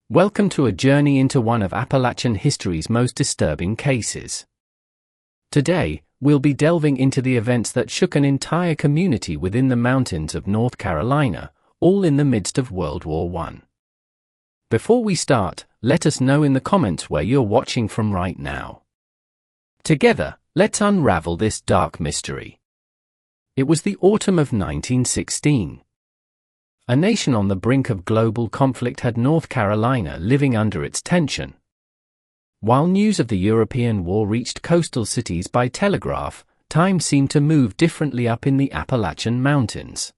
Welcome to a journey into one of Appalachian history's most disturbing cases. Today, we'll be delving into the events that shook an entire community within the mountains of North Carolina, all in the midst of World War I. Before we start, let us know in the comments where you're watching from right now. Together, let's unravel this dark mystery. It was the autumn of 1916. A nation on the brink of global conflict had North Carolina living under its tension. While news of the European war reached coastal cities by telegraph, time seemed to move differently up in the Appalachian Mountains.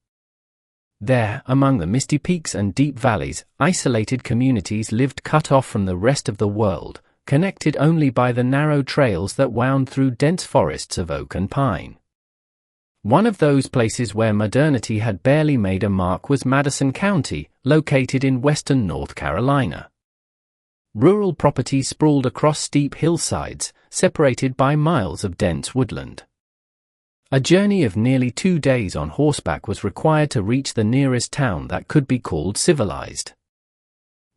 There, among the misty peaks and deep valleys, isolated communities lived cut off from the rest of the world, connected only by the narrow trails that wound through dense forests of oak and pine. One of those places where modernity had barely made a mark was Madison County, located in western North Carolina. Rural properties sprawled across steep hillsides, separated by miles of dense woodland. A journey of nearly 2 days on horseback was required to reach the nearest town that could be called civilized.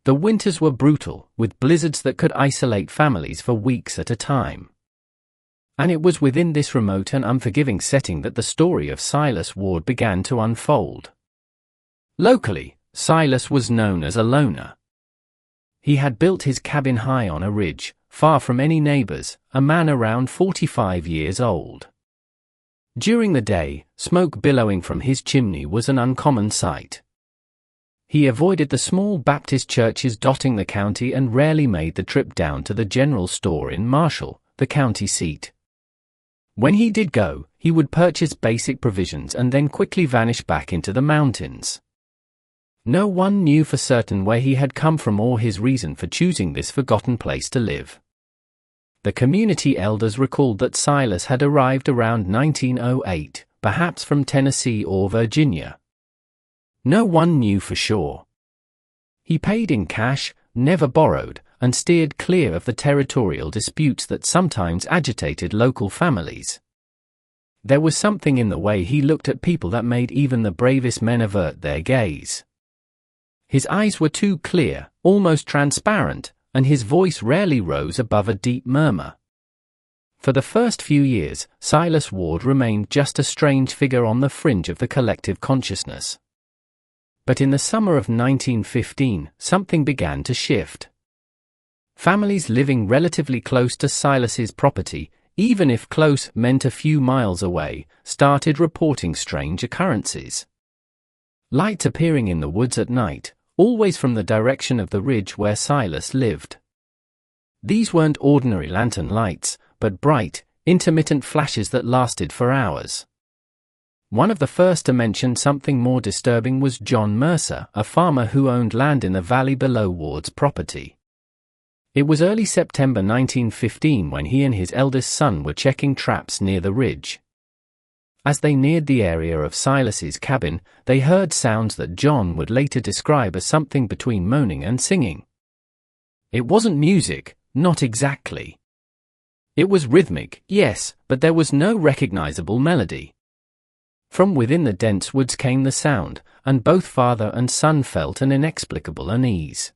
The winters were brutal, with blizzards that could isolate families for weeks at a time. And it was within this remote and unforgiving setting that the story of Silas Ward began to unfold. Locally, Silas was known as a loner. He had built his cabin high on a ridge, far from any neighbors, a man around 45 years old. During the day, smoke billowing from his chimney was an uncommon sight. He avoided the small Baptist churches dotting the county and rarely made the trip down to the general store in Marshall, the county seat. When he did go, he would purchase basic provisions and then quickly vanish back into the mountains. No one knew for certain where he had come from or his reason for choosing this forgotten place to live. The community elders recalled that Silas had arrived around 1908, perhaps from Tennessee or Virginia. No one knew for sure. He paid in cash, never borrowed, and steered clear of the territorial disputes that sometimes agitated local families. There was something in the way he looked at people that made even the bravest men avert their gaze. His eyes were too clear, almost transparent, and his voice rarely rose above a deep murmur. For the first few years, Silas Ward remained just a strange figure on the fringe of the collective consciousness. But in the summer of 1915, something began to shift. Families living relatively close to Silas's property, even if close meant a few miles away, started reporting strange occurrences. Lights appearing in the woods at night, always from the direction of the ridge where Silas lived. These weren't ordinary lantern lights, but bright, intermittent flashes that lasted for hours. One of the first to mention something more disturbing was John Mercer, a farmer who owned land in the valley below Ward's property. It was early September 1915 when he and his eldest son were checking traps near the ridge. As they neared the area of Silas's cabin, they heard sounds that John would later describe as something between moaning and singing. It wasn't music, not exactly. It was rhythmic, yes, but there was no recognizable melody. From within the dense woods came the sound, and both father and son felt an inexplicable unease.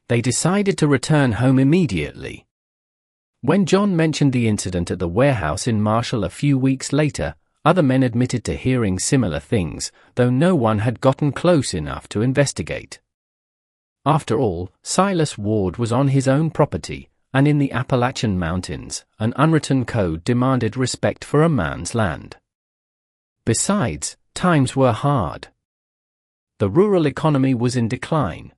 They decided to return home immediately. When John mentioned the incident at the warehouse in Marshall a few weeks later, other men admitted to hearing similar things, though no one had gotten close enough to investigate. After all, Silas Ward was on his own property, and in the Appalachian Mountains, an unwritten code demanded respect for a man's land. Besides, times were hard. The rural economy was in decline.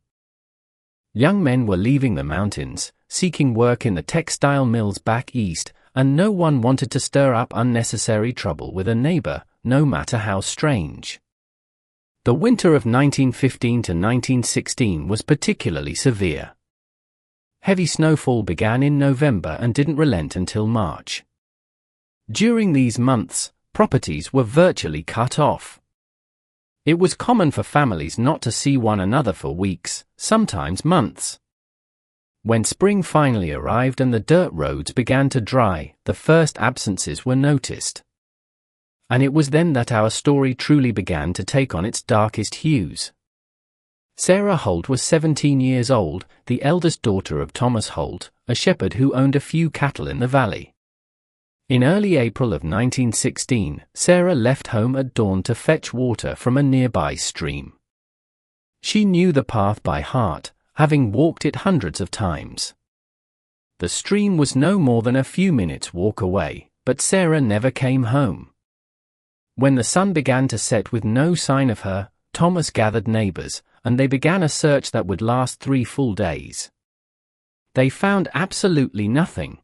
Young men were leaving the mountains, seeking work in the textile mills back east, and no one wanted to stir up unnecessary trouble with a neighbor, no matter how strange. The winter of 1915 to 1916 was particularly severe. Heavy snowfall began in November and didn't relent until March. During these months, properties were virtually cut off. It was common for families not to see one another for weeks, sometimes months. When spring finally arrived and the dirt roads began to dry, the first absences were noticed. And it was then that our story truly began to take on its darkest hues. Sarah Holt was 17 years old, the eldest daughter of Thomas Holt, a shepherd who owned a few cattle in the valley. In early April of 1916, Sarah left home at dawn to fetch water from a nearby stream. She knew the path by heart, having walked it hundreds of times. The stream was no more than a few minutes' walk away, but Sarah never came home. When the sun began to set with no sign of her, Thomas gathered neighbors, and they began a search that would last 3 full days. They found absolutely nothing.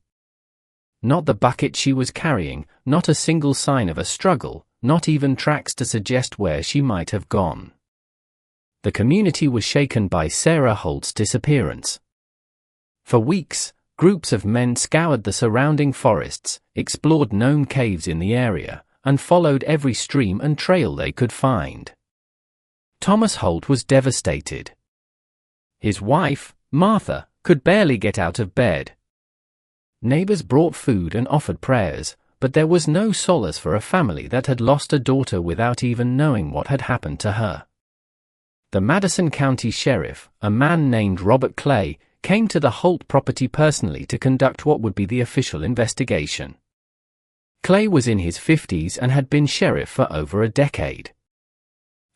Not the bucket she was carrying, not a single sign of a struggle, not even tracks to suggest where she might have gone. The community was shaken by Sarah Holt's disappearance. For weeks, groups of men scoured the surrounding forests, explored known caves in the area, and followed every stream and trail they could find. Thomas Holt was devastated. His wife, Martha, could barely get out of bed. Neighbors brought food and offered prayers, but there was no solace for a family that had lost a daughter without even knowing what had happened to her. The Madison County Sheriff, a man named Robert Clay, came to the Holt property personally to conduct what would be the official investigation. Clay was in his 50s and had been sheriff for over a decade.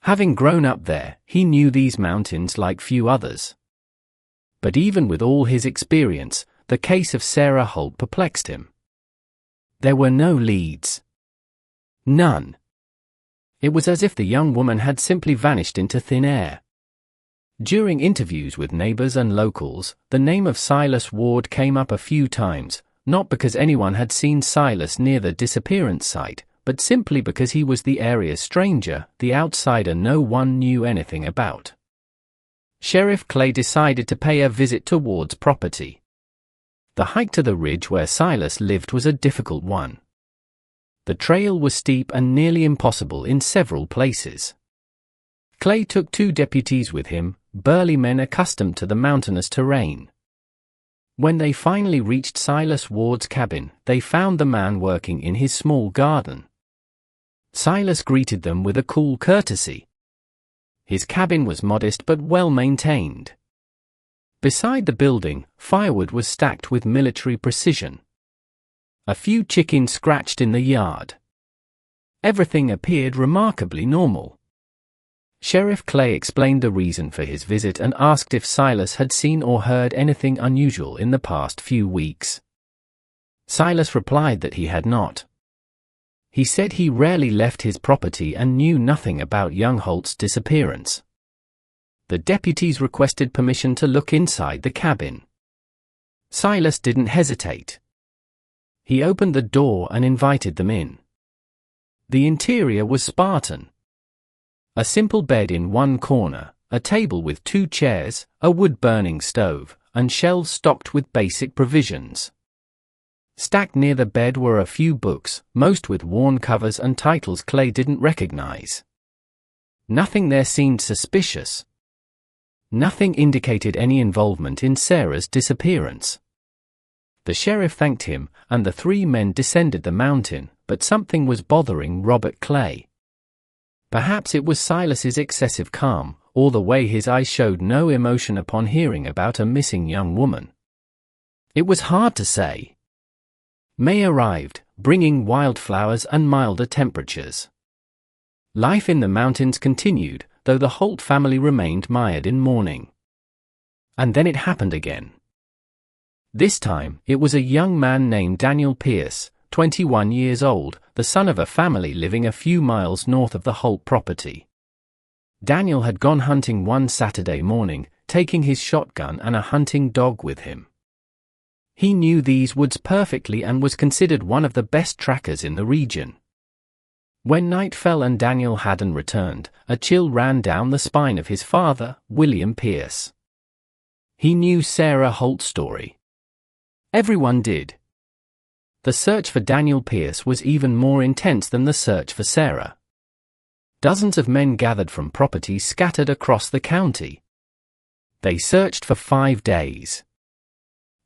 Having grown up there, he knew these mountains like few others. But even with all his experience, the case of Sarah Holt perplexed him. There were no leads. None. It was as if the young woman had simply vanished into thin air. During interviews with neighbors and locals, the name of Silas Ward came up a few times, not because anyone had seen Silas near the disappearance site, but simply because he was the area's stranger, the outsider no one knew anything about. Sheriff Clay decided to pay a visit to Ward's property. The hike to the ridge where Silas lived was a difficult one. The trail was steep and nearly impossible in several places. Clay took 2 deputies with him, burly men accustomed to the mountainous terrain. When they finally reached Silas Ward's cabin, they found the man working in his small garden. Silas greeted them with a cool courtesy. His cabin was modest but well maintained. Beside the building, firewood was stacked with military precision. A few chickens scratched in the yard. Everything appeared remarkably normal. Sheriff Clay explained the reason for his visit and asked if Silas had seen or heard anything unusual in the past few weeks. Silas replied that he had not. He said he rarely left his property and knew nothing about young Holt's disappearance. The deputies requested permission to look inside the cabin. Silas didn't hesitate. He opened the door and invited them in. The interior was Spartan. A simple bed in one corner, a table with 2 chairs, a wood-burning stove, and shelves stocked with basic provisions. Stacked near the bed were a few books, most with worn covers and titles Clay didn't recognize. Nothing there seemed suspicious. Nothing indicated any involvement in Sarah's disappearance. The sheriff thanked him, and the 3 men descended the mountain, but something was bothering Robert Clay. Perhaps it was Silas's excessive calm, or the way his eyes showed no emotion upon hearing about a missing young woman. It was hard to say. May arrived, bringing wildflowers and milder temperatures. Life in the mountains continued, though the Holt family remained mired in mourning. And then it happened again. This time, it was a young man named Daniel Pierce, 21 years old, the son of a family living a few miles north of the Holt property. Daniel had gone hunting one Saturday morning, taking his shotgun and a hunting dog with him. He knew these woods perfectly and was considered one of the best trackers in the region. When night fell and Daniel hadn't returned, a chill ran down the spine of his father, William Pierce. He knew Sarah Holt's story. Everyone did. The search for Daniel Pierce was even more intense than the search for Sarah. Dozens of men gathered from properties scattered across the county. They searched for 5 days.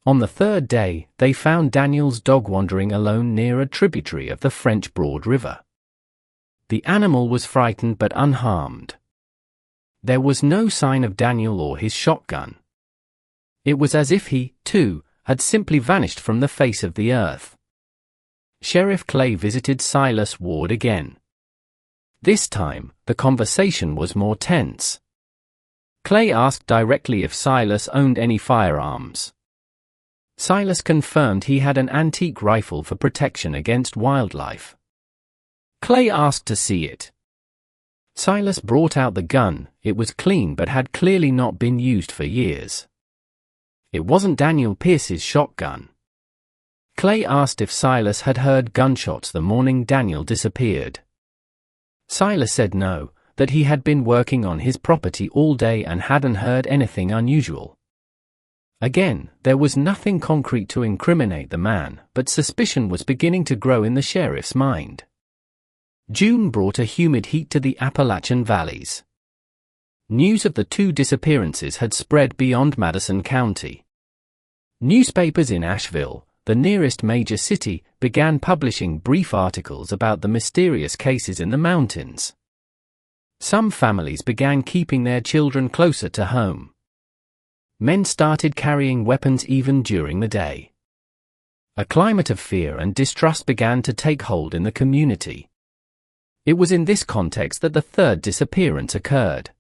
On the 3rd day, they found Daniel's dog wandering alone near a tributary of the French Broad River. The animal was frightened but unharmed. There was no sign of Daniel or his shotgun. It was as if he, too, had simply vanished from the face of the earth. Sheriff Clay visited Silas Ward again. This time, the conversation was more tense. Clay asked directly if Silas owned any firearms. Silas confirmed he had an antique rifle for protection against wildlife. Clay asked to see it. Silas brought out the gun. It was clean but had clearly not been used for years. It wasn't Daniel Pierce's shotgun. Clay asked if Silas had heard gunshots the morning Daniel disappeared. Silas said no, that he had been working on his property all day and hadn't heard anything unusual. Again, there was nothing concrete to incriminate the man, but suspicion was beginning to grow in the sheriff's mind. June brought a humid heat to the Appalachian valleys. News of the two disappearances had spread beyond Madison County. Newspapers in Asheville, the nearest major city, began publishing brief articles about the mysterious cases in the mountains. Some families began keeping their children closer to home. Men started carrying weapons even during the day. A climate of fear and distrust began to take hold in the community. It was in this context that the third disappearance occurred.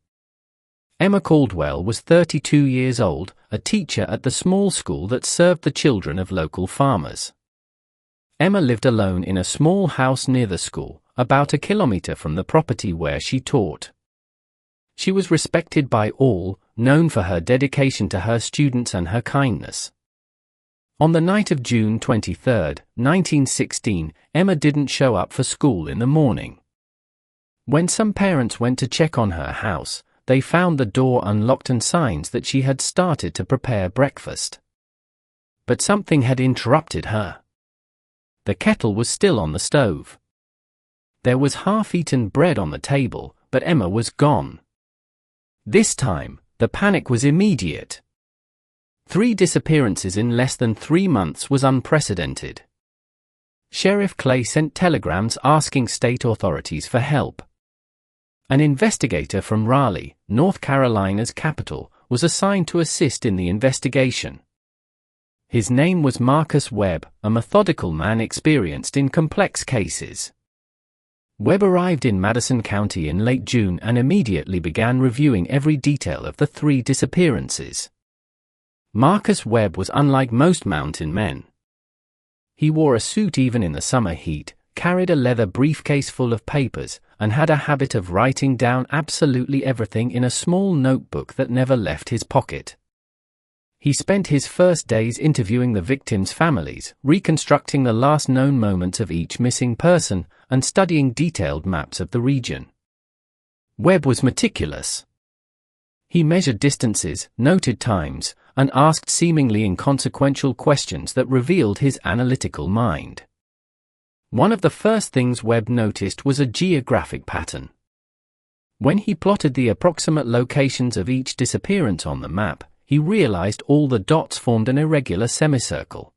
Emma Caldwell was 32 years old, a teacher at the small school that served the children of local farmers. Emma lived alone in a small house near the school, about a kilometer from the property where she taught. She was respected by all, known for her dedication to her students and her kindness. On the night of June 23, 1916, Emma didn't show up for school in the morning. When some parents went to check on her house, they found the door unlocked and signs that she had started to prepare breakfast. But something had interrupted her. The kettle was still on the stove. There was half-eaten bread on the table, but Emma was gone. This time, the panic was immediate. 3 disappearances in less than 3 months was unprecedented. Sheriff Clay sent telegrams asking state authorities for help. An investigator from Raleigh, North Carolina's capital, was assigned to assist in the investigation. His name was Marcus Webb, a methodical man experienced in complex cases. Webb arrived in Madison County in late June and immediately began reviewing every detail of the 3 disappearances. Marcus Webb was unlike most mountain men. He wore a suit even in the summer heat, carried a leather briefcase full of papers, and had a habit of writing down absolutely everything in a small notebook that never left his pocket. He spent his first days interviewing the victims' families, reconstructing the last known moments of each missing person, and studying detailed maps of the region. Webb was meticulous. He measured distances, noted times, and asked seemingly inconsequential questions that revealed his analytical mind. One of the first things Webb noticed was a geographic pattern. When he plotted the approximate locations of each disappearance on the map, he realized all the dots formed an irregular semicircle.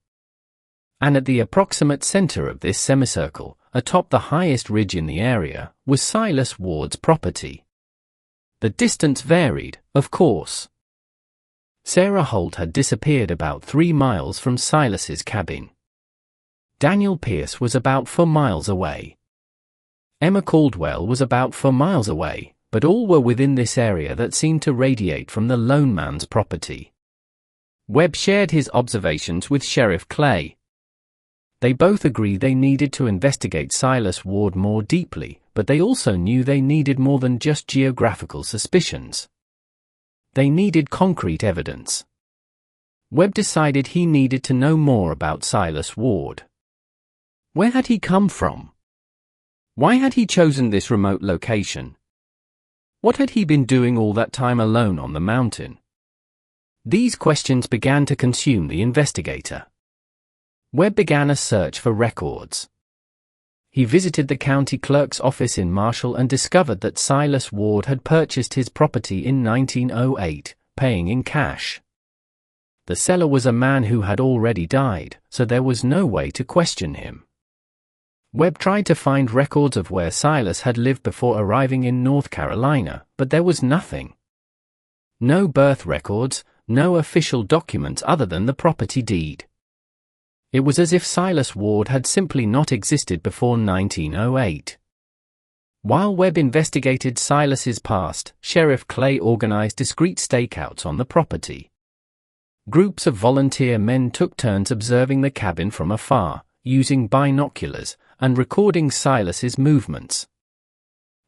And at the approximate center of this semicircle, atop the highest ridge in the area, was Silas Ward's property. The distance varied, of course. Sarah Holt had disappeared about 3 miles from Silas's cabin. Daniel Pierce was about 4 miles away. Emma Caldwell was about 4 miles away, but all were within this area that seemed to radiate from the lone man's property. Webb shared his observations with Sheriff Clay. They both agreed they needed to investigate Silas Ward more deeply, but they also knew they needed more than just geographical suspicions. They needed concrete evidence. Webb decided he needed to know more about Silas Ward. Where had he come from? Why had he chosen this remote location? What had he been doing all that time alone on the mountain? These questions began to consume the investigator. Webb began a search for records. He visited the county clerk's office in Marshall and discovered that Silas Ward had purchased his property in 1908, paying in cash. The seller was a man who had already died, so there was no way to question him. Webb tried to find records of where Silas had lived before arriving in North Carolina, but there was nothing. No birth records, no official documents other than the property deed. It was as if Silas Ward had simply not existed before 1908. While Webb investigated Silas's past, Sheriff Clay organized discreet stakeouts on the property. Groups of volunteer men took turns observing the cabin from afar, using binoculars, and recording Silas's movements.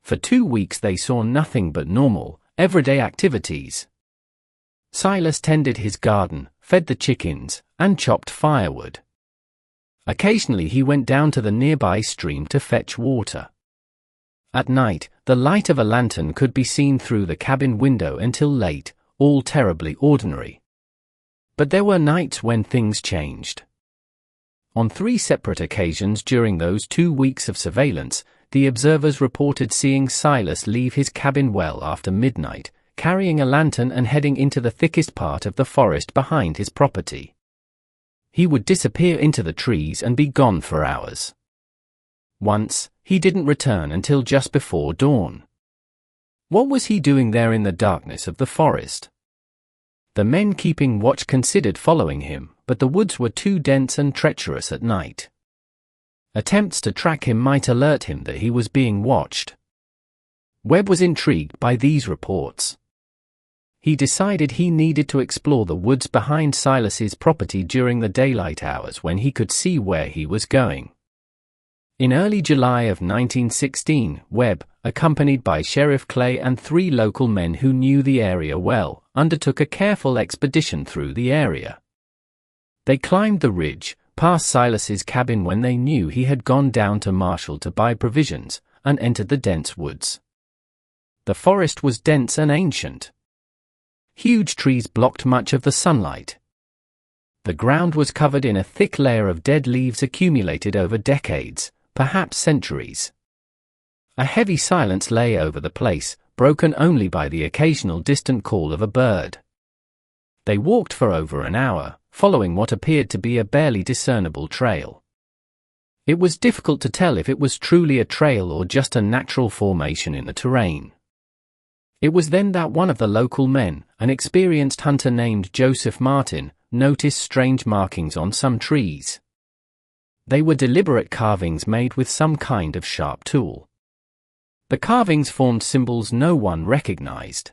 For 2 weeks they saw nothing but normal, everyday activities. Silas tended his garden, fed the chickens, and chopped firewood. Occasionally he went down to the nearby stream to fetch water. At night, the light of a lantern could be seen through the cabin window until late, all terribly ordinary. But there were nights when things changed. On 3 separate occasions during those 2 weeks of surveillance, the observers reported seeing Silas leave his cabin well after midnight, carrying a lantern and heading into the thickest part of the forest behind his property. He would disappear into the trees and be gone for hours. Once, he didn't return until just before dawn. What was he doing there in the darkness of the forest? The men keeping watch considered following him, but the woods were too dense and treacherous at night. Attempts to track him might alert him that he was being watched. Webb was intrigued by these reports. He decided he needed to explore the woods behind Silas's property during the daylight hours when he could see where he was going. In early July of 1916, Webb, accompanied by Sheriff Clay and 3 local men who knew the area well, undertook a careful expedition through the area. They climbed the ridge, past Silas's cabin when they knew he had gone down to Marshall to buy provisions, and entered the dense woods. The forest was dense and ancient. Huge trees blocked much of the sunlight. The ground was covered in a thick layer of dead leaves accumulated over decades, perhaps centuries. A heavy silence lay over the place, broken only by the occasional distant call of a bird. They walked for over an hour, following what appeared to be a barely discernible trail. It was difficult to tell if it was truly a trail or just a natural formation in the terrain. It was then that one of the local men, an experienced hunter named Joseph Martin, noticed strange markings on some trees. They were deliberate carvings made with some kind of sharp tool. The carvings formed symbols no one recognized.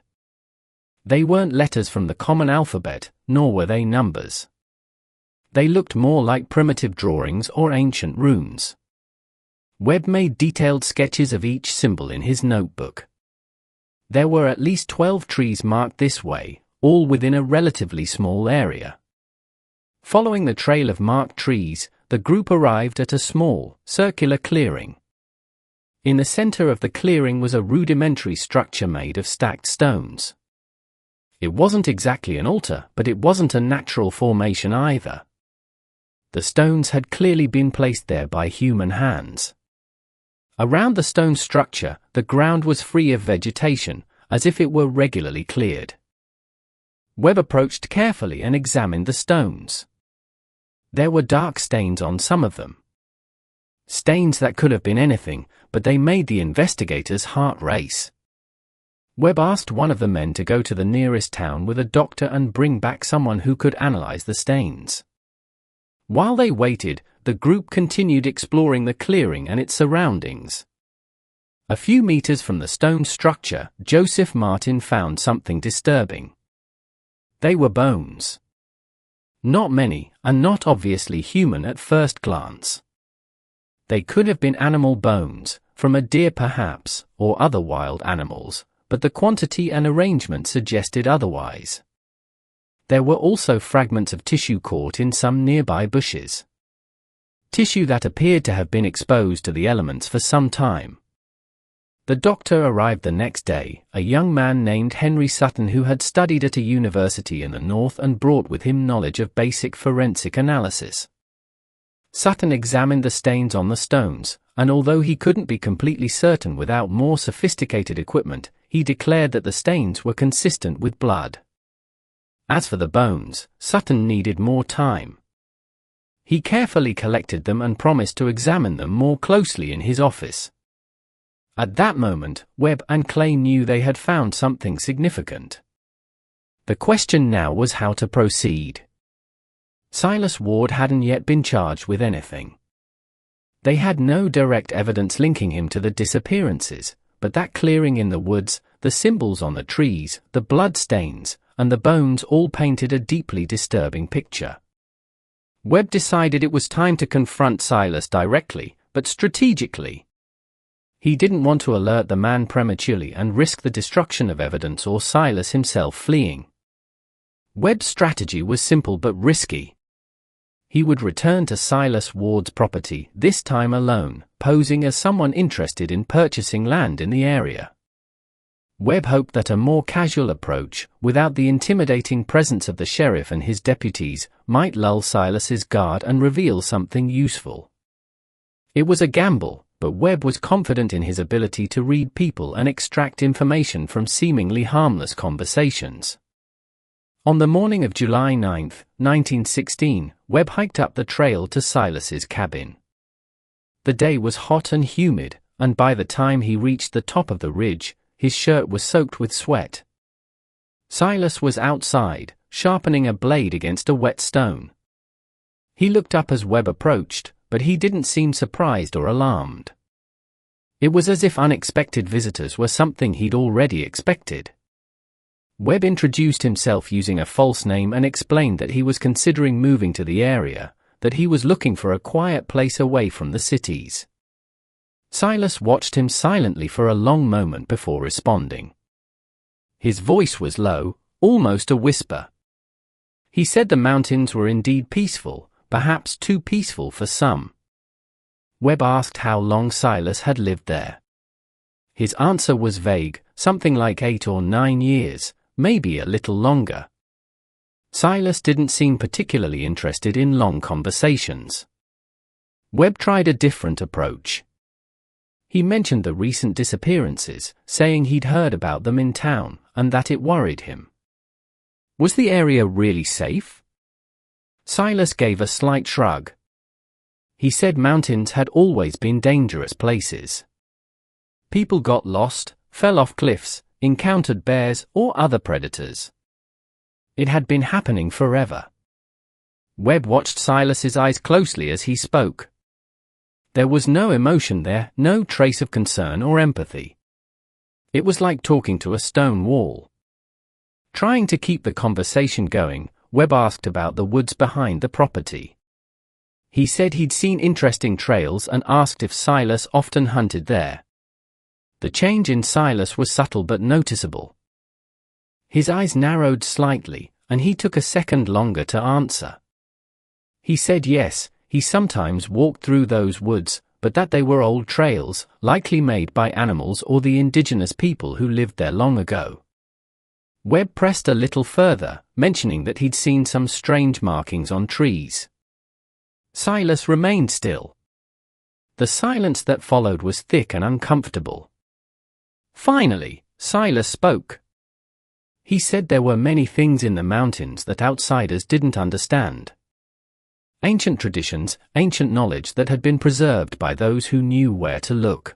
They weren't letters from the common alphabet, nor were they numbers. They looked more like primitive drawings or ancient runes. Webb made detailed sketches of each symbol in his notebook. There were at least 12 trees marked this way, all within a relatively small area. Following the trail of marked trees, the group arrived at a small, circular clearing. In the center of the clearing was a rudimentary structure made of stacked stones. It wasn't exactly an altar, but it wasn't a natural formation either. The stones had clearly been placed there by human hands. Around the stone structure, the ground was free of vegetation, as if it were regularly cleared. Webb approached carefully and examined the stones. There were dark stains on some of them. Stains that could have been anything, but they made the investigators' heart race. Webb asked one of the men to go to the nearest town with a doctor and bring back someone who could analyze the stains. While they waited, the group continued exploring the clearing and its surroundings. A few meters from the stone structure, Joseph Martin found something disturbing. They were bones. Not many, and not obviously human at first glance. They could have been animal bones, from a deer perhaps, or other wild animals, but the quantity and arrangement suggested otherwise. There were also fragments of tissue caught in some nearby bushes. Tissue that appeared to have been exposed to the elements for some time. The doctor arrived the next day, a young man named Henry Sutton who had studied at a university in the north and brought with him knowledge of basic forensic analysis. Sutton examined the stains on the stones, and although he couldn't be completely certain without more sophisticated equipment, he declared that the stains were consistent with blood. As for the bones, Sutton needed more time. He carefully collected them and promised to examine them more closely in his office. At that moment, Webb and Clay knew they had found something significant. The question now was how to proceed. Silas Ward hadn't yet been charged with anything. They had no direct evidence linking him to the disappearances, but that clearing in the woods, the symbols on the trees, the blood stains, and the bones all painted a deeply disturbing picture. Webb decided it was time to confront Silas directly, but strategically. He didn't want to alert the man prematurely and risk the destruction of evidence or Silas himself fleeing. Webb's strategy was simple but risky. He would return to Silas Ward's property, this time alone, posing as someone interested in purchasing land in the area. Webb hoped that a more casual approach, without the intimidating presence of the sheriff and his deputies, might lull Silas's guard and reveal something useful. It was a gamble, but Webb was confident in his ability to read people and extract information from seemingly harmless conversations. On the morning of July 9, 1916, Webb hiked up the trail to Silas's cabin. The day was hot and humid, and by the time he reached the top of the ridge, his shirt was soaked with sweat. Silas was outside, sharpening a blade against a wet stone. He looked up as Webb approached, but he didn't seem surprised or alarmed. It was as if unexpected visitors were something he'd already expected. Webb introduced himself using a false name and explained that he was considering moving to the area, that he was looking for a quiet place away from the cities. Silas watched him silently for a long moment before responding. His voice was low, almost a whisper. He said the mountains were indeed peaceful, perhaps too peaceful for some. Webb asked how long Silas had lived there. His answer was vague, something like 8 or 9 years, maybe a little longer. Silas didn't seem particularly interested in long conversations. Webb tried a different approach. He mentioned the recent disappearances, saying he'd heard about them in town, and that it worried him. Was the area really safe? Silas gave a slight shrug. He said mountains had always been dangerous places. People got lost, fell off cliffs, encountered bears or other predators. It had been happening forever. Webb watched Silas's eyes closely as he spoke. There was no emotion there, no trace of concern or empathy. It was like talking to a stone wall. Trying to keep the conversation going, Webb asked about the woods behind the property. He said he'd seen interesting trails and asked if Silas often hunted there. The change in Silas was subtle but noticeable. His eyes narrowed slightly, and he took a second longer to answer. He said yes, he sometimes walked through those woods, but that they were old trails, likely made by animals or the indigenous people who lived there long ago. Webb pressed a little further, mentioning that he'd seen some strange markings on trees. Silas remained still. The silence that followed was thick and uncomfortable. Finally, Silas spoke. He said there were many things in the mountains that outsiders didn't understand. Ancient traditions, ancient knowledge that had been preserved by those who knew where to look.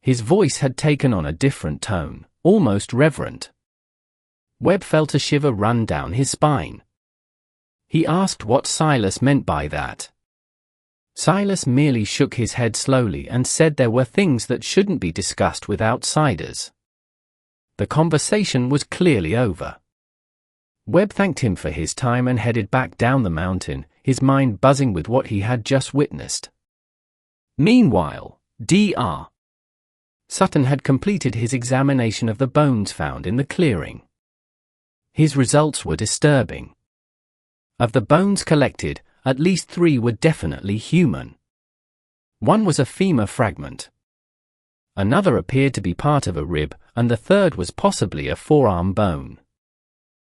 His voice had taken on a different tone, almost reverent. Webb felt a shiver run down his spine. He asked what Silas meant by that. Silas merely shook his head slowly and said there were things that shouldn't be discussed with outsiders. The conversation was clearly over. Webb thanked him for his time and headed back down the mountain, his mind buzzing with what he had just witnessed. Meanwhile, Dr. Sutton had completed his examination of the bones found in the clearing. His results were disturbing. Of the bones collected, at least 3 were definitely human. One was a femur fragment. Another appeared to be part of a rib, and the third was possibly a forearm bone.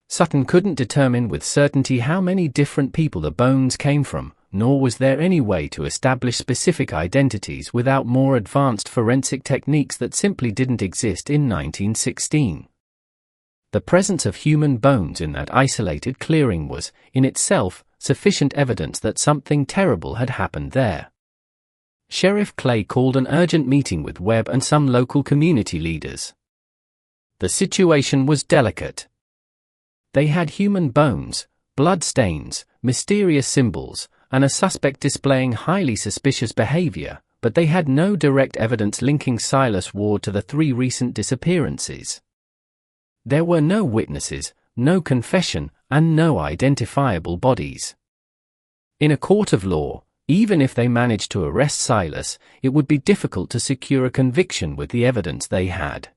Sutton couldn't determine with certainty how many different people the bones came from, nor was there any way to establish specific identities without more advanced forensic techniques that simply didn't exist in 1916. The presence of human bones in that isolated clearing was, in itself, sufficient evidence that something terrible had happened there. Sheriff Clay called an urgent meeting with Webb and some local community leaders. The situation was delicate. They had human bones, blood stains, mysterious symbols, and a suspect displaying highly suspicious behavior, but they had no direct evidence linking Silas Ward to the 3 recent disappearances. There were no witnesses, no confession, and no identifiable bodies. In a court of law, even if they managed to arrest Silas, it would be difficult to secure a conviction with the evidence they had.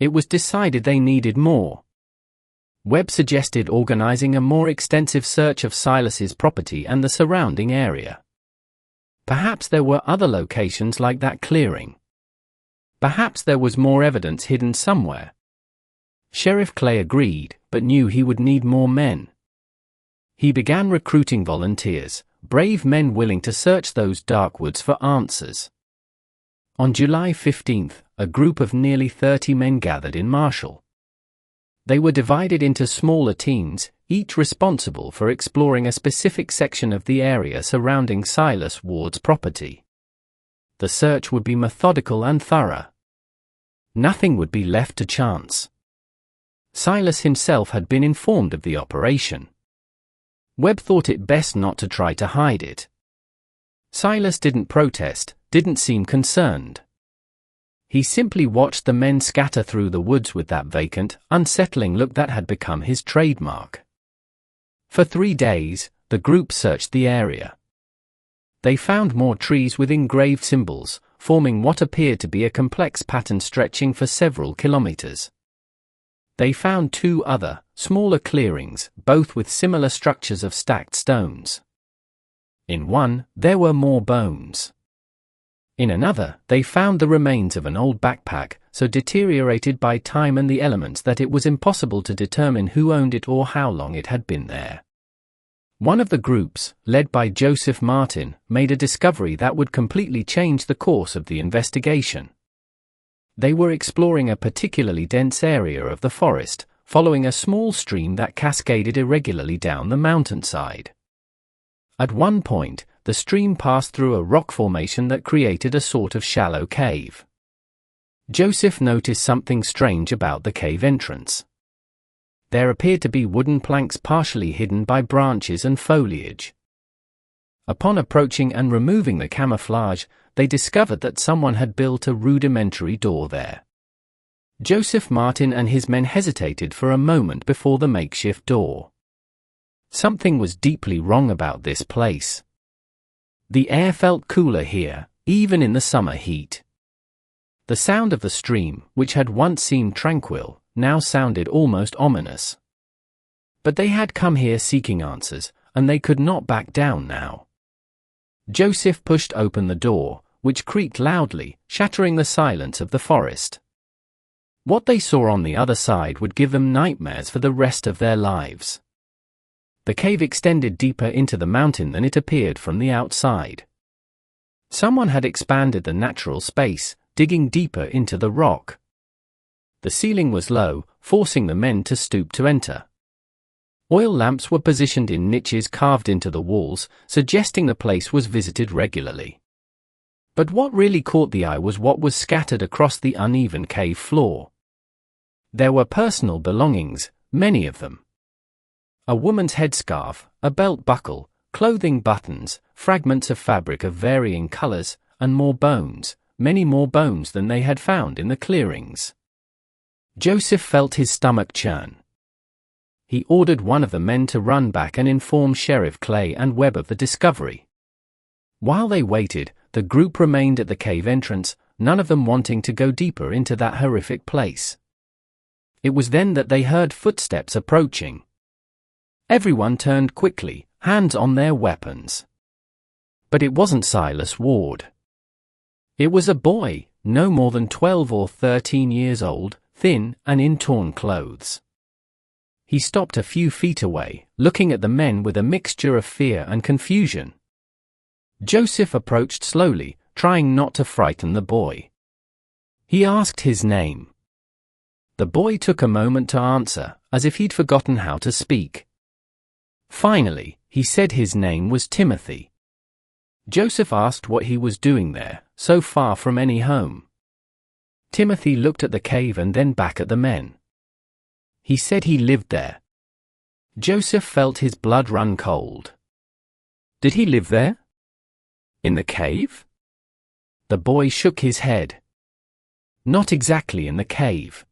It was decided they needed more. Webb suggested organizing a more extensive search of Silas's property and the surrounding area. Perhaps there were other locations like that clearing. Perhaps there was more evidence hidden somewhere. Sheriff Clay agreed, but knew he would need more men. He began recruiting volunteers, brave men willing to search those dark woods for answers. On July 15th, a group of nearly 30 men gathered in Marshall. They were divided into smaller teams, each responsible for exploring a specific section of the area surrounding Silas Ward's property. The search would be methodical and thorough. Nothing would be left to chance. Silas himself had been informed of the operation. Webb thought it best not to try to hide it. Silas didn't protest, didn't seem concerned. He simply watched the men scatter through the woods with that vacant, unsettling look that had become his trademark. For 3 days, the group searched the area. They found more trees with engraved symbols, forming what appeared to be a complex pattern stretching for several kilometers. They found 2 other, smaller clearings, both with similar structures of stacked stones. In one, there were more bones. In another, they found the remains of an old backpack, so deteriorated by time and the elements that it was impossible to determine who owned it or how long it had been there. One of the groups, led by Joseph Martin, made a discovery that would completely change the course of the investigation. They were exploring a particularly dense area of the forest, following a small stream that cascaded irregularly down the mountainside. At one point, the stream passed through a rock formation that created a sort of shallow cave. Joseph noticed something strange about the cave entrance. There appeared to be wooden planks partially hidden by branches and foliage. Upon approaching and removing the camouflage, they discovered that someone had built a rudimentary door there. Joseph Martin and his men hesitated for a moment before the makeshift door. Something was deeply wrong about this place. The air felt cooler here, even in the summer heat. The sound of the stream, which had once seemed tranquil, now sounded almost ominous. But they had come here seeking answers, and they could not back down now. Joseph pushed open the door, which creaked loudly, shattering the silence of the forest. What they saw on the other side would give them nightmares for the rest of their lives. The cave extended deeper into the mountain than it appeared from the outside. Someone had expanded the natural space, digging deeper into the rock. The ceiling was low, forcing the men to stoop to enter. Oil lamps were positioned in niches carved into the walls, suggesting the place was visited regularly. But what really caught the eye was what was scattered across the uneven cave floor. There were personal belongings, many of them. A woman's headscarf, a belt buckle, clothing buttons, fragments of fabric of varying colors, and more bones, many more bones than they had found in the clearings. Joseph felt his stomach churn. He ordered one of the men to run back and inform Sheriff Clay and Webb of the discovery. While they waited, the group remained at the cave entrance, none of them wanting to go deeper into that horrific place. It was then that they heard footsteps approaching. Everyone turned quickly, hands on their weapons. But it wasn't Silas Ward. It was a boy, no more than 12 or 13 years old, thin and in torn clothes. He stopped a few feet away, looking at the men with a mixture of fear and confusion. Joseph approached slowly, trying not to frighten the boy. He asked his name. The boy took a moment to answer, as if he'd forgotten how to speak. Finally, He said his name was Timothy. Joseph asked what he was doing there, so far from any home. Timothy looked at the cave and then back at the men. He said he lived there. Joseph felt his blood run cold. Did he live there? In the cave? The boy shook his head. Not exactly in the cave.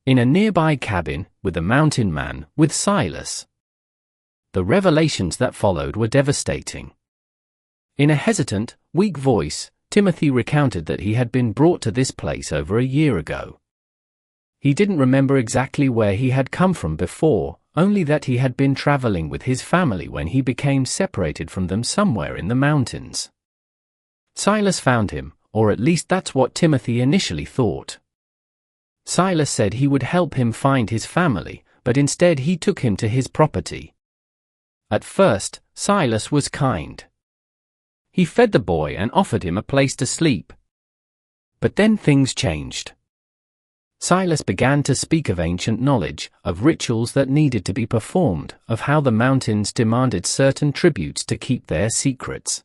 In a nearby cabin, with the mountain man, with Silas. The revelations that followed were devastating. In a hesitant, weak voice, Timothy recounted that he had been brought to this place over a year ago. He didn't remember exactly where he had come from before, only that he had been traveling with his family when he became separated from them somewhere in the mountains. Silas found him, or at least that's what Timothy initially thought. Silas said he would help him find his family, but instead he took him to his property. At first, Silas was kind. He fed the boy and offered him a place to sleep. But then things changed. Silas began to speak of ancient knowledge, of rituals that needed to be performed, of how the mountains demanded certain tributes to keep their secrets.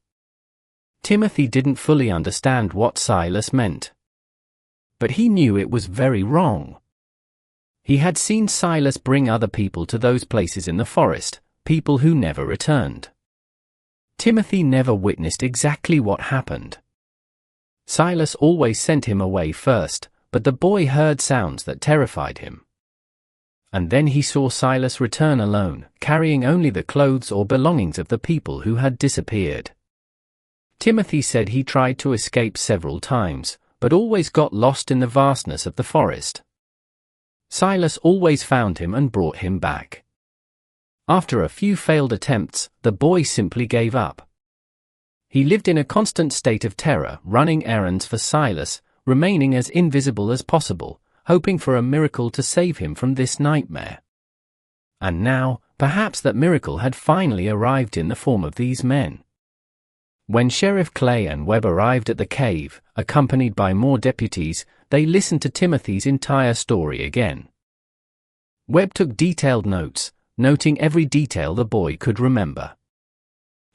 Timothy didn't fully understand what Silas meant. But he knew it was very wrong. He had seen Silas bring other people to those places in the forest, people who never returned. Timothy never witnessed exactly what happened. Silas always sent him away first, but the boy heard sounds that terrified him. And then he saw Silas return alone, carrying only the clothes or belongings of the people who had disappeared. Timothy said he tried to escape several times, but always got lost in the vastness of the forest. Silas always found him and brought him back. After a few failed attempts, the boy simply gave up. He lived in a constant state of terror, running errands for Silas, remaining as invisible as possible, hoping for a miracle to save him from this nightmare. And now, perhaps that miracle had finally arrived in the form of these men. When Sheriff Clay and Webb arrived at the cave, accompanied by more deputies, they listened to Timothy's entire story again. Webb took detailed notes, noting every detail the boy could remember.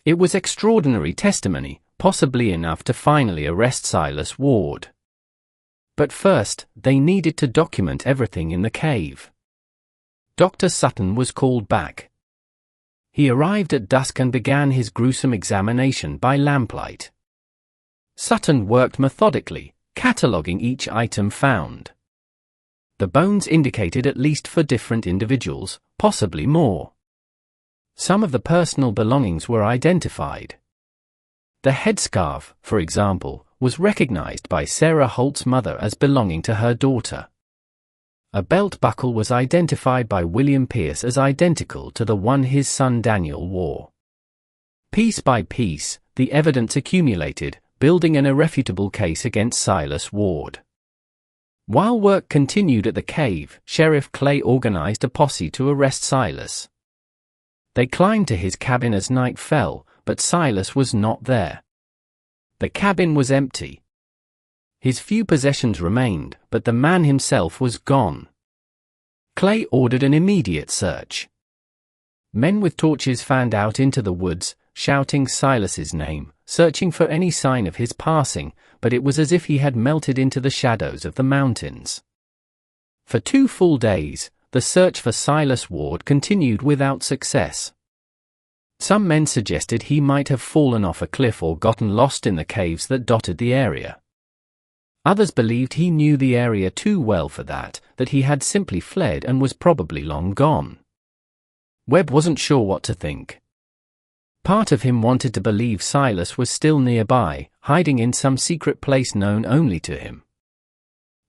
It was extraordinary testimony, possibly enough to finally arrest Silas Ward. But first, they needed to document everything in the cave. Dr. Sutton was called back. He arrived at dusk and began his gruesome examination by lamplight. Sutton worked methodically, cataloguing each item found. The bones indicated at least for different individuals, possibly more. Some of the personal belongings were identified. The headscarf, for example, was recognized by Sarah Holt's mother as belonging to her daughter. A belt buckle was identified by William Pierce as identical to the one his son Daniel wore. Piece by piece, the evidence accumulated, building an irrefutable case against Silas Ward. While work continued at the cave, Sheriff Clay organized a posse to arrest Silas. They climbed to his cabin as night fell, but Silas was not there. The cabin was empty. His few possessions remained, but the man himself was gone. Clay ordered an immediate search. Men with torches fanned out into the woods, shouting Silas's name, searching for any sign of his passing, but it was as if he had melted into the shadows of the mountains. For 2 full days, the search for Silas Ward continued without success. Some men suggested he might have fallen off a cliff or gotten lost in the caves that dotted the area. Others believed he knew the area too well for that he had simply fled and was probably long gone. Webb wasn't sure what to think. Part of him wanted to believe Silas was still nearby, hiding in some secret place known only to him.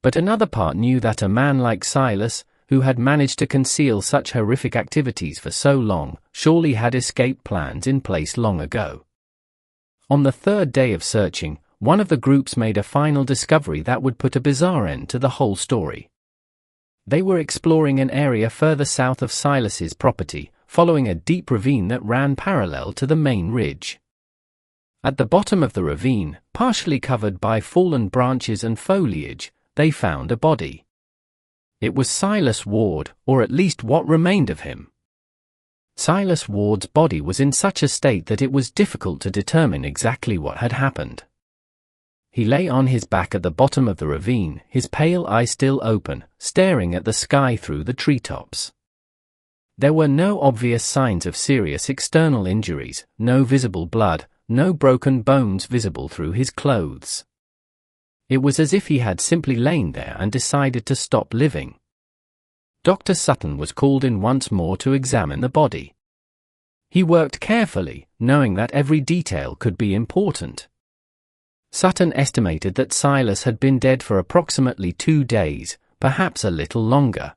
But another part knew that a man like Silas, who had managed to conceal such horrific activities for so long, surely had escape plans in place long ago. On the 3rd day of searching, one of the groups made a final discovery that would put a bizarre end to the whole story. They were exploring an area further south of Silas's property, following a deep ravine that ran parallel to the main ridge. At the bottom of the ravine, partially covered by fallen branches and foliage, they found a body. It was Silas Ward, or at least what remained of him. Silas Ward's body was in such a state that it was difficult to determine exactly what had happened. He lay on his back at the bottom of the ravine, his pale eye still open, staring at the sky through the treetops. There were no obvious signs of serious external injuries, no visible blood, no broken bones visible through his clothes. It was as if he had simply lain there and decided to stop living. Dr. Sutton was called in once more to examine the body. He worked carefully, knowing that every detail could be important. Sutton estimated that Silas had been dead for approximately 2 days, perhaps a little longer.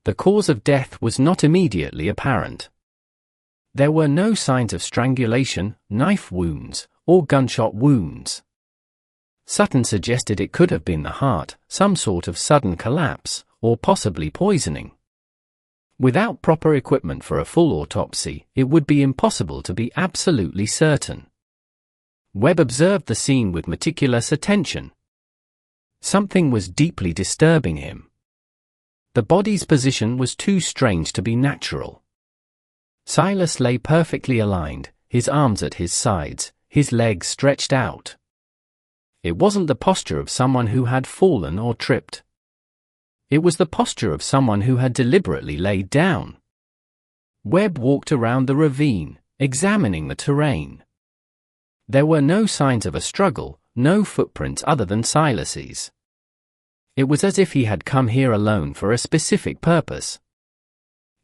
The cause of death was not immediately apparent. There were no signs of strangulation, knife wounds, or gunshot wounds. Sutton suggested it could have been the heart, some sort of sudden collapse, or possibly poisoning. Without proper equipment for a full autopsy, it would be impossible to be absolutely certain. Webb observed the scene with meticulous attention. Something was deeply disturbing him. The body's position was too strange to be natural. Silas lay perfectly aligned, his arms at his sides, his legs stretched out. It wasn't the posture of someone who had fallen or tripped. It was the posture of someone who had deliberately laid down. Webb walked around the ravine, examining the terrain. There were no signs of a struggle, no footprints other than Silas's. It was as if he had come here alone for a specific purpose.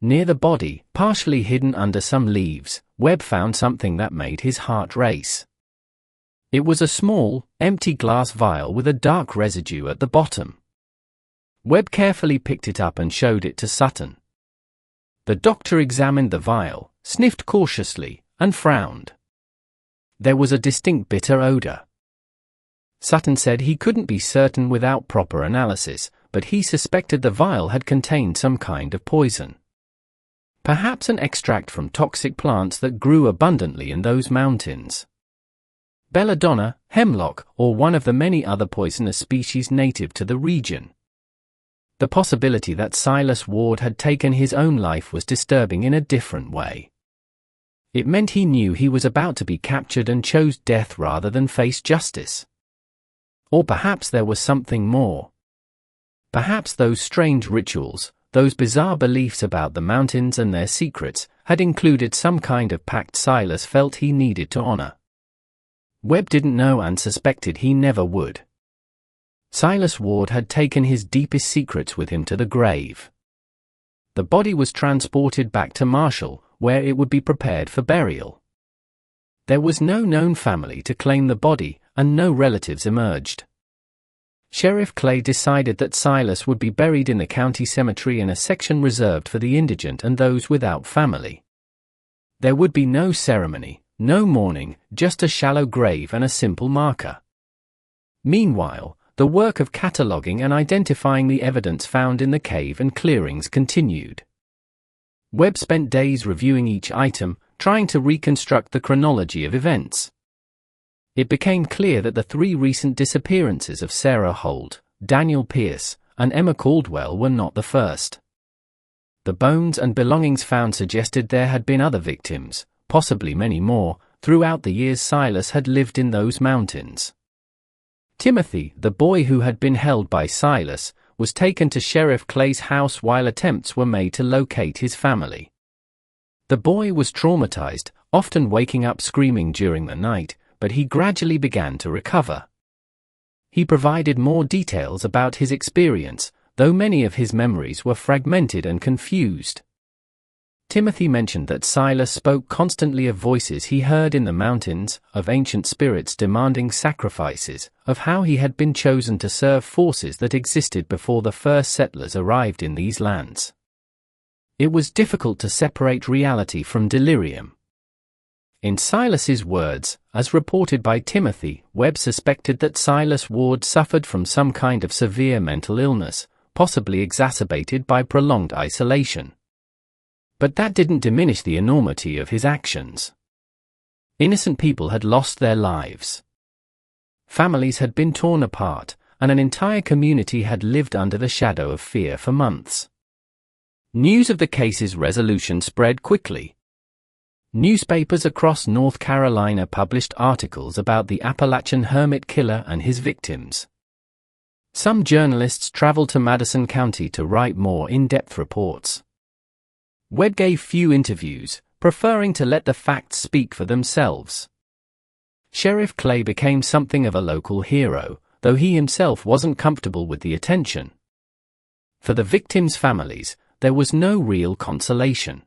Near the body, partially hidden under some leaves, Webb found something that made his heart race. It was a small, empty glass vial with a dark residue at the bottom. Webb carefully picked it up and showed it to Sutton. The doctor examined the vial, sniffed cautiously, and frowned. There was a distinct bitter odor. Sutton said he couldn't be certain without proper analysis, but he suspected the vial had contained some kind of poison. Perhaps an extract from toxic plants that grew abundantly in those mountains. Belladonna, hemlock, or one of the many other poisonous species native to the region. The possibility that Silas Ward had taken his own life was disturbing in a different way. It meant he knew he was about to be captured and chose death rather than face justice. Or perhaps there was something more. Perhaps those strange rituals, those bizarre beliefs about the mountains and their secrets, had included some kind of pact Silas felt he needed to honor. Webb didn't know and suspected he never would. Silas Ward had taken his deepest secrets with him to the grave. The body was transported back to Marshall, where it would be prepared for burial. There was no known family to claim the body, and no relatives emerged. Sheriff Clay decided that Silas would be buried in the county cemetery in a section reserved for the indigent and those without family. There would be no ceremony, no mourning, just a shallow grave and a simple marker. Meanwhile, the work of cataloging and identifying the evidence found in the cave and clearings continued. Webb spent days reviewing each item, trying to reconstruct the chronology of events. It became clear that the 3 recent disappearances of Sarah Holt, Daniel Pierce, and Emma Caldwell were not the first. The bones and belongings found suggested there had been other victims, possibly many more, throughout the years Silas had lived in those mountains. Timothy, the boy who had been held by Silas, was taken to Sheriff Clay's house while attempts were made to locate his family. The boy was traumatized, often waking up screaming during the night, but he gradually began to recover. He provided more details about his experience, though many of his memories were fragmented and confused. Timothy mentioned that Silas spoke constantly of voices he heard in the mountains, of ancient spirits demanding sacrifices, of how he had been chosen to serve forces that existed before the first settlers arrived in these lands. It was difficult to separate reality from delirium. In Silas's words, as reported by Timothy, Webb suspected that Silas Ward suffered from some kind of severe mental illness, possibly exacerbated by prolonged isolation. But that didn't diminish the enormity of his actions. Innocent people had lost their lives. Families had been torn apart, and an entire community had lived under the shadow of fear for months. News of the case's resolution spread quickly. Newspapers across North Carolina published articles about the Appalachian hermit killer and his victims. Some journalists traveled to Madison County to write more in-depth reports. Webb gave few interviews, preferring to let the facts speak for themselves. Sheriff Clay became something of a local hero, though he himself wasn't comfortable with the attention. For the victims' families, there was no real consolation.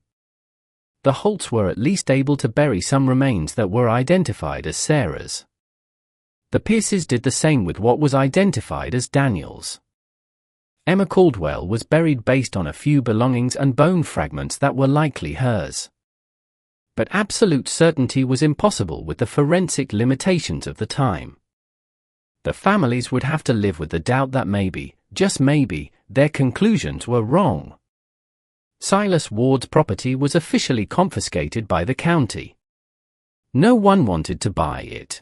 The Holts were at least able to bury some remains that were identified as Sarah's. The Pierces did the same with what was identified as Daniel's. Emma Caldwell was buried based on a few belongings and bone fragments that were likely hers. But absolute certainty was impossible with the forensic limitations of the time. The families would have to live with the doubt that maybe, just maybe, their conclusions were wrong. Silas Ward's property was officially confiscated by the county. No one wanted to buy it.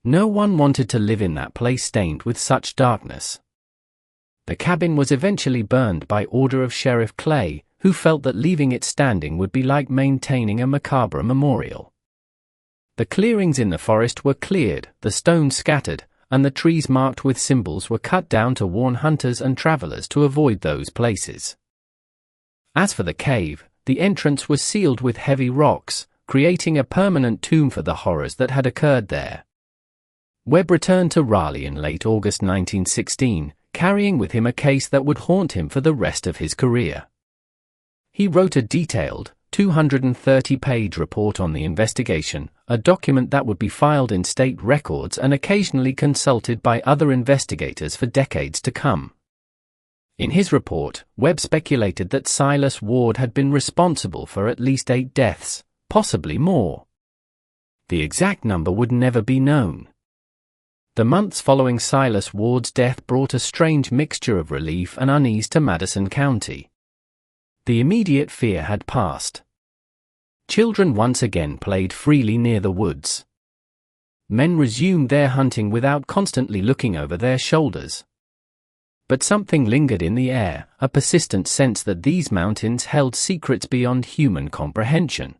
No one wanted to live in that place stained with such darkness. The cabin was eventually burned by order of Sheriff Clay, who felt that leaving it standing would be like maintaining a macabre memorial. The clearings in the forest were cleared, the stones scattered, and the trees marked with symbols were cut down to warn hunters and travelers to avoid those places. As for the cave, the entrance was sealed with heavy rocks, creating a permanent tomb for the horrors that had occurred there. Webb returned to Raleigh in late August 1916, carrying with him a case that would haunt him for the rest of his career. He wrote a detailed, 230-page report on the investigation, a document that would be filed in state records and occasionally consulted by other investigators for decades to come. In his report, Webb speculated that Silas Ward had been responsible for at least 8 deaths, possibly more. The exact number would never be known. The months following Silas Ward's death brought a strange mixture of relief and unease to Madison County. The immediate fear had passed. Children once again played freely near the woods. Men resumed their hunting without constantly looking over their shoulders. But something lingered in the air, a persistent sense that these mountains held secrets beyond human comprehension.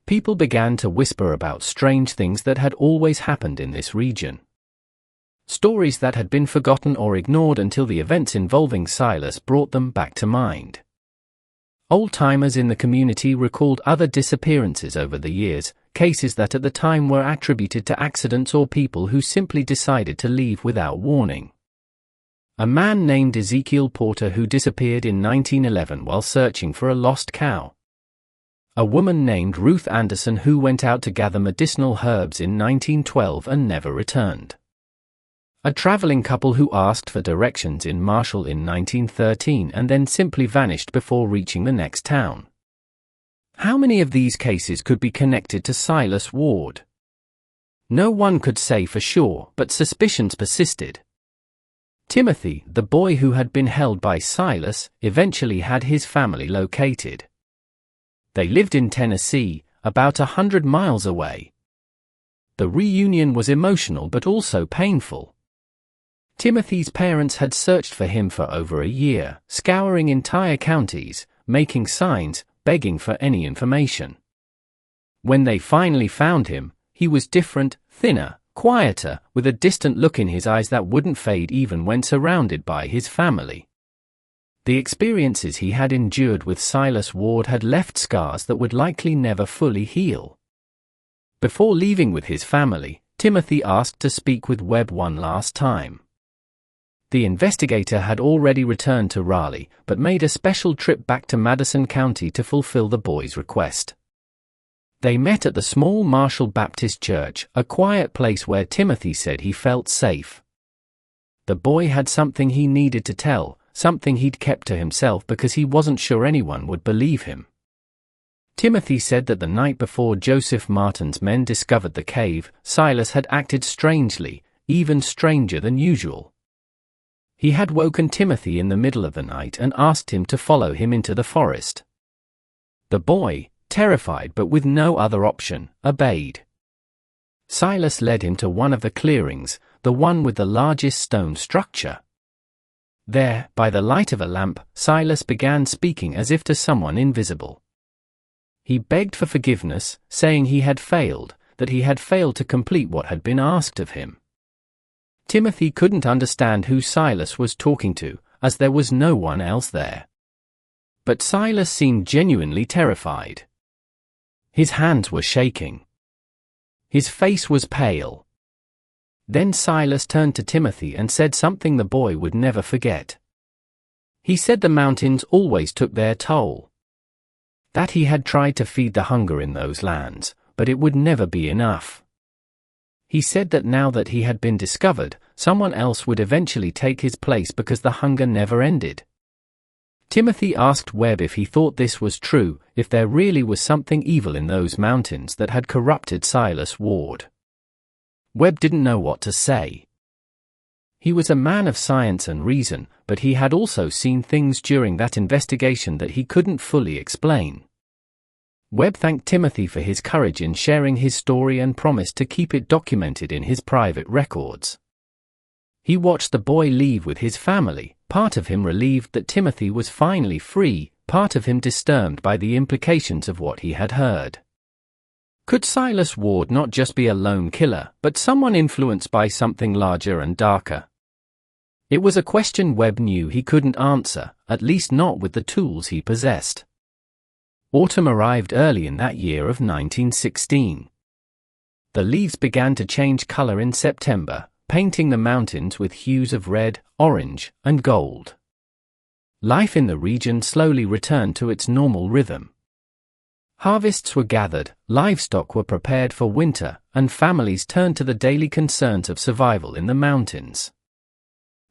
People began to whisper about strange things that had always happened in this region. Stories that had been forgotten or ignored until the events involving Silas brought them back to mind. Old-timers in the community recalled other disappearances over the years, cases that at the time were attributed to accidents or people who simply decided to leave without warning. A man named Ezekiel Porter who disappeared in 1911 while searching for a lost cow. A woman named Ruth Anderson who went out to gather medicinal herbs in 1912 and never returned. A traveling couple who asked for directions in Marshall in 1913 and then simply vanished before reaching the next town. How many of these cases could be connected to Silas Ward? No one could say for sure, but suspicions persisted. Timothy, the boy who had been held by Silas, eventually had his family located. They lived in Tennessee, about 100 miles away. The reunion was emotional but also painful. Timothy's parents had searched for him for over a year, scouring entire counties, making signs, begging for any information. When they finally found him, he was different, thinner, quieter, with a distant look in his eyes that wouldn't fade even when surrounded by his family. The experiences he had endured with Silas Ward had left scars that would likely never fully heal. Before leaving with his family, Timothy asked to speak with Webb one last time. The investigator had already returned to Raleigh, but made a special trip back to Madison County to fulfill the boy's request. They met at the small Marshall Baptist Church, a quiet place where Timothy said he felt safe. The boy had something he needed to tell, something he'd kept to himself because he wasn't sure anyone would believe him. Timothy said that the night before Joseph Martin's men discovered the cave, Silas had acted strangely, even stranger than usual. He had woken Timothy in the middle of the night and asked him to follow him into the forest. The boy, terrified but with no other option, obeyed. Silas led him to one of the clearings, the one with the largest stone structure. There, by the light of a lamp, Silas began speaking as if to someone invisible. He begged for forgiveness, saying he had failed, that he had failed to complete what had been asked of him. Timothy couldn't understand who Silas was talking to, as there was no one else there. But Silas seemed genuinely terrified. His hands were shaking. His face was pale. Then Silas turned to Timothy and said something the boy would never forget. He said the mountains always took their toll. That he had tried to feed the hunger in those lands, but it would never be enough. He said that now that he had been discovered, someone else would eventually take his place because the hunger never ended. Timothy asked Webb if he thought this was true, if there really was something evil in those mountains that had corrupted Silas Ward. Webb didn't know what to say. He was a man of science and reason, but he had also seen things during that investigation that he couldn't fully explain. Webb thanked Timothy for his courage in sharing his story and promised to keep it documented in his private records. He watched the boy leave with his family, part of him relieved that Timothy was finally free, part of him disturbed by the implications of what he had heard. Could Silas Ward not just be a lone killer, but someone influenced by something larger and darker? It was a question Webb knew he couldn't answer, at least not with the tools he possessed. Autumn arrived early in that year of 1916. The leaves began to change color in September, painting the mountains with hues of red, orange, and gold. Life in the region slowly returned to its normal rhythm. Harvests were gathered, livestock were prepared for winter, and families turned to the daily concerns of survival in the mountains.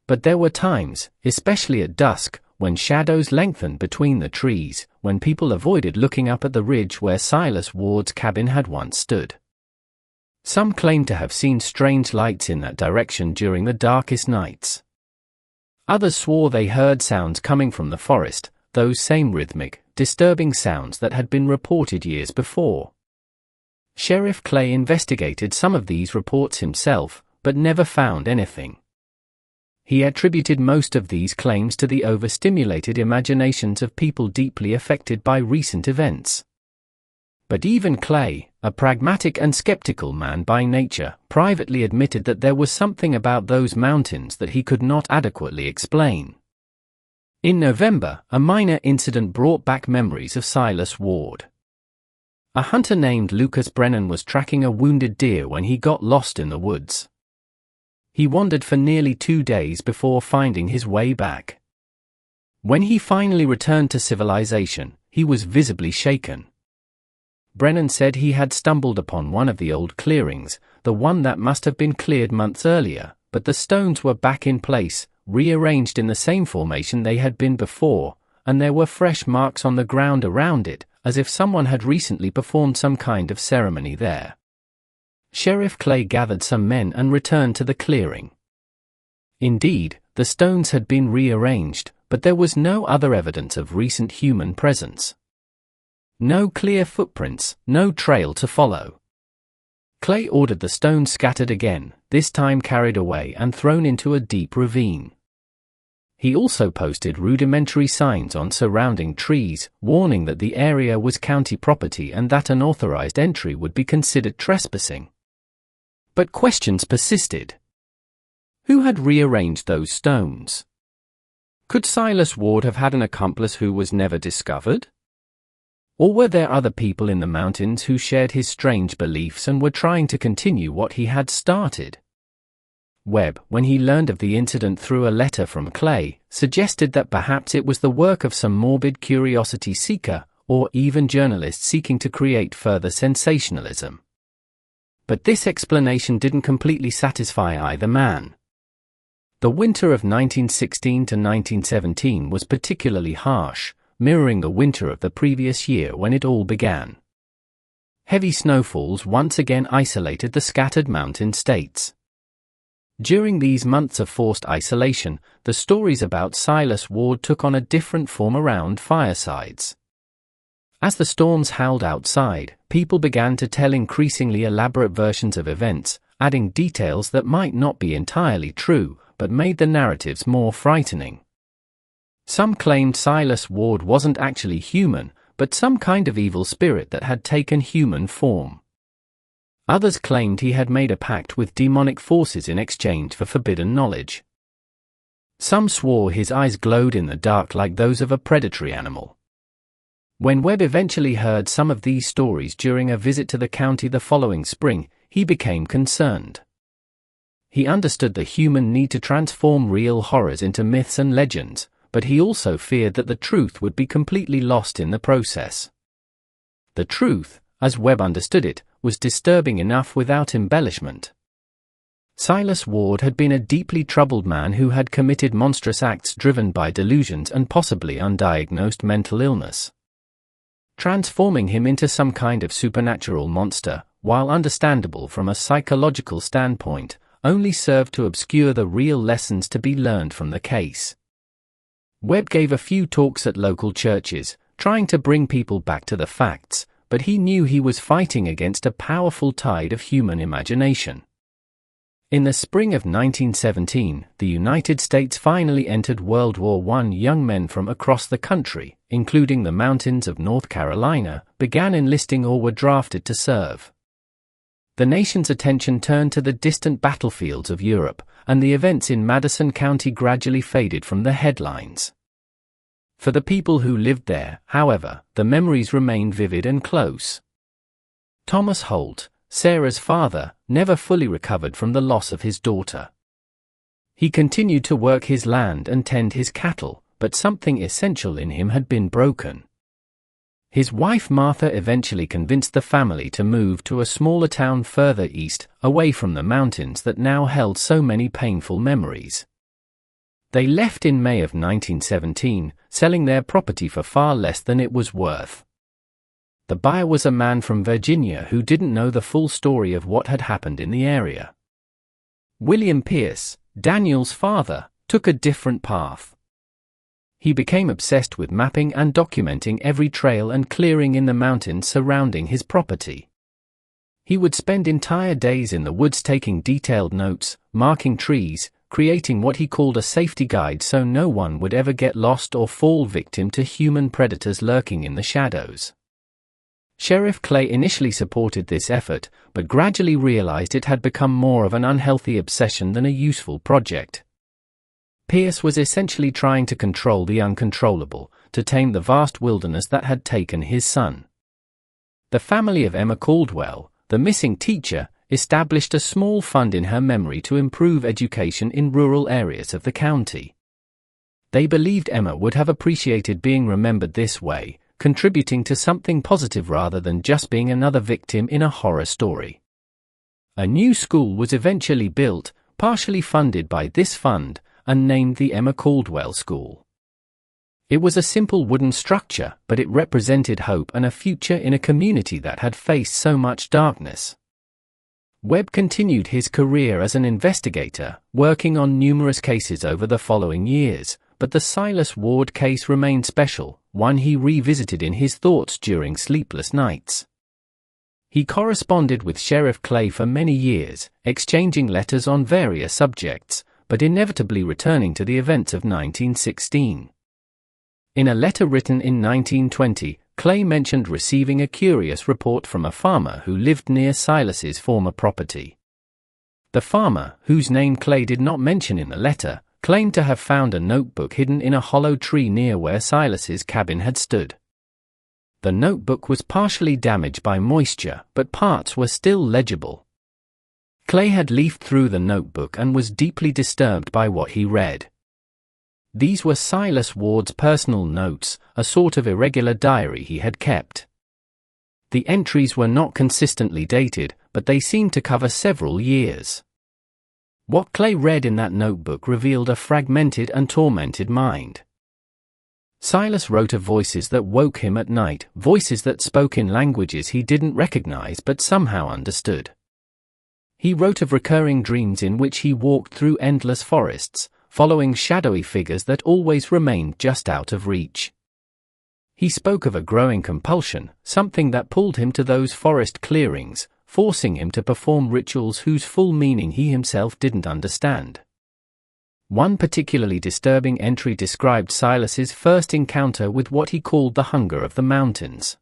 But there were times, especially at dusk, when shadows lengthened between the trees, when people avoided looking up at the ridge where Silas Ward's cabin had once stood. Some claimed to have seen strange lights in that direction during the darkest nights. Others swore they heard sounds coming from the forest, those same rhythmic, disturbing sounds that had been reported years before. Sheriff Clay investigated some of these reports himself, but never found anything. He attributed most of these claims to the overstimulated imaginations of people deeply affected by recent events. But even Clay, a pragmatic and skeptical man by nature, privately admitted that there was something about those mountains that he could not adequately explain. In November, a minor incident brought back memories of Silas Ward. A hunter named Lucas Brennan was tracking a wounded deer when he got lost in the woods. He wandered for nearly 2 days before finding his way back. When he finally returned to civilization, he was visibly shaken. Brennan said he had stumbled upon one of the old clearings, the one that must have been cleared months earlier, but the stones were back in place, rearranged in the same formation they had been before, and there were fresh marks on the ground around it, as if someone had recently performed some kind of ceremony there. Sheriff Clay gathered some men and returned to the clearing. Indeed, the stones had been rearranged, but there was no other evidence of recent human presence. No clear footprints, no trail to follow. Clay ordered the stones scattered again, this time carried away and thrown into a deep ravine. He also posted rudimentary signs on surrounding trees, warning that the area was county property and that unauthorized entry would be considered trespassing. But questions persisted. Who had rearranged those stones? Could Silas Ward have had an accomplice who was never discovered? Or were there other people in the mountains who shared his strange beliefs and were trying to continue what he had started? Webb, when he learned of the incident through a letter from Clay, suggested that perhaps it was the work of some morbid curiosity seeker, or even journalist seeking to create further sensationalism. But this explanation didn't completely satisfy either man. The winter of 1916 to 1917 was particularly harsh, mirroring the winter of the previous year when it all began. Heavy snowfalls once again isolated the scattered mountain states. During these months of forced isolation, the stories about Silas Ward took on a different form around firesides. As the storms howled outside, people began to tell increasingly elaborate versions of events, adding details that might not be entirely true, but made the narratives more frightening. Some claimed Silas Ward wasn't actually human, but some kind of evil spirit that had taken human form. Others claimed he had made a pact with demonic forces in exchange for forbidden knowledge. Some swore his eyes glowed in the dark like those of a predatory animal. When Webb eventually heard some of these stories during a visit to the county the following spring, he became concerned. He understood the human need to transform real horrors into myths and legends, but he also feared that the truth would be completely lost in the process. The truth, as Webb understood it, was disturbing enough without embellishment. Silas Ward had been a deeply troubled man who had committed monstrous acts driven by delusions and possibly undiagnosed mental illness. Transforming him into some kind of supernatural monster, while understandable from a psychological standpoint, only served to obscure the real lessons to be learned from the case. Webb gave a few talks at local churches, trying to bring people back to the facts, but he knew he was fighting against a powerful tide of human imagination. In the spring of 1917, the United States finally entered World War I. Young men from across the country, including the mountains of North Carolina, began enlisting or were drafted to serve. The nation's attention turned to the distant battlefields of Europe, and the events in Madison County gradually faded from the headlines. For the people who lived there, however, the memories remained vivid and close. Thomas Holt, Sarah's father, never fully recovered from the loss of his daughter. He continued to work his land and tend his cattle, but something essential in him had been broken. His wife Martha eventually convinced the family to move to a smaller town further east, away from the mountains that now held so many painful memories. They left in May of 1917, selling their property for far less than it was worth. The buyer was a man from Virginia who didn't know the full story of what had happened in the area. William Pierce, Daniel's father, took a different path. He became obsessed with mapping and documenting every trail and clearing in the mountains surrounding his property. He would spend entire days in the woods taking detailed notes, marking trees, creating what he called a safety guide so no one would ever get lost or fall victim to human predators lurking in the shadows. Sheriff Clay initially supported this effort, but gradually realized it had become more of an unhealthy obsession than a useful project. Pierce was essentially trying to control the uncontrollable, to tame the vast wilderness that had taken his son. The family of Emma Caldwell, the missing teacher, established a small fund in her memory to improve education in rural areas of the county. They believed Emma would have appreciated being remembered this way, contributing to something positive rather than just being another victim in a horror story. A new school was eventually built, partially funded by this fund, and named the Emma Caldwell School. It was a simple wooden structure, but it represented hope and a future in a community that had faced so much darkness. Webb continued his career as an investigator, working on numerous cases over the following years, but the Silas Ward case remained special, one he revisited in his thoughts during sleepless nights. He corresponded with Sheriff Clay for many years, exchanging letters on various subjects, but inevitably returning to the events of 1916. In a letter written in 1920, Clay mentioned receiving a curious report from a farmer who lived near Silas's former property. The farmer, whose name Clay did not mention in the letter, claimed to have found a notebook hidden in a hollow tree near where Silas's cabin had stood. The notebook was partially damaged by moisture, but parts were still legible. Clay had leafed through the notebook and was deeply disturbed by what he read. These were Silas Ward's personal notes, a sort of irregular diary he had kept. The entries were not consistently dated, but they seemed to cover several years. What Clay read in that notebook revealed a fragmented and tormented mind. Silas wrote of voices that woke him at night, voices that spoke in languages he didn't recognize but somehow understood. He wrote of recurring dreams in which he walked through endless forests, following shadowy figures that always remained just out of reach. He spoke of a growing compulsion, something that pulled him to those forest clearings, forcing him to perform rituals whose full meaning he himself didn't understand. One particularly disturbing entry described Silas's first encounter with what he called the hunger of the mountains.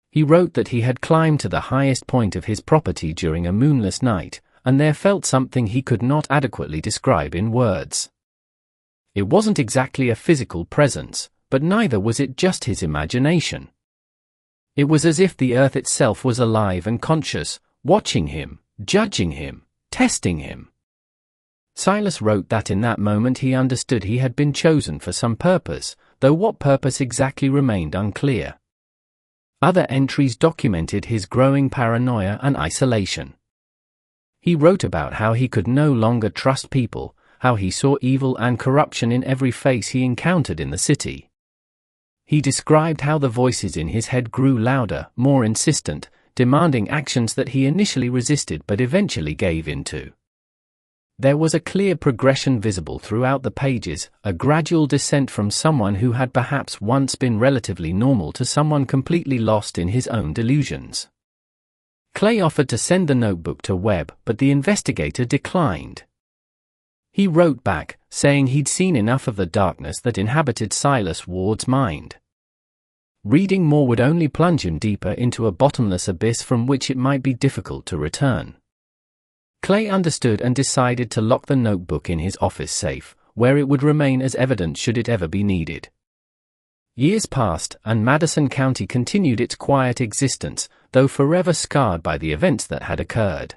He wrote that he had climbed to the highest point of his property during a moonless night, and there felt something he could not adequately describe in words. It wasn't exactly a physical presence, but neither was it just his imagination. It was as if the earth itself was alive and conscious, watching him, judging him, testing him. Silas wrote that in that moment he understood he had been chosen for some purpose, though what purpose exactly remained unclear. Other entries documented his growing paranoia and isolation. He wrote about how he could no longer trust people, how he saw evil and corruption in every face he encountered in the city. He described how the voices in his head grew louder, more insistent, demanding actions that he initially resisted but eventually gave in to. There was a clear progression visible throughout the pages, a gradual descent from someone who had perhaps once been relatively normal to someone completely lost in his own delusions. Clay offered to send the notebook to Webb, but the investigator declined. He wrote back, saying he'd seen enough of the darkness that inhabited Silas Ward's mind. Reading more would only plunge him deeper into a bottomless abyss from which it might be difficult to return. Clay understood and decided to lock the notebook in his office safe, where it would remain as evidence should it ever be needed. Years passed, and Madison County continued its quiet existence, though forever scarred by the events that had occurred.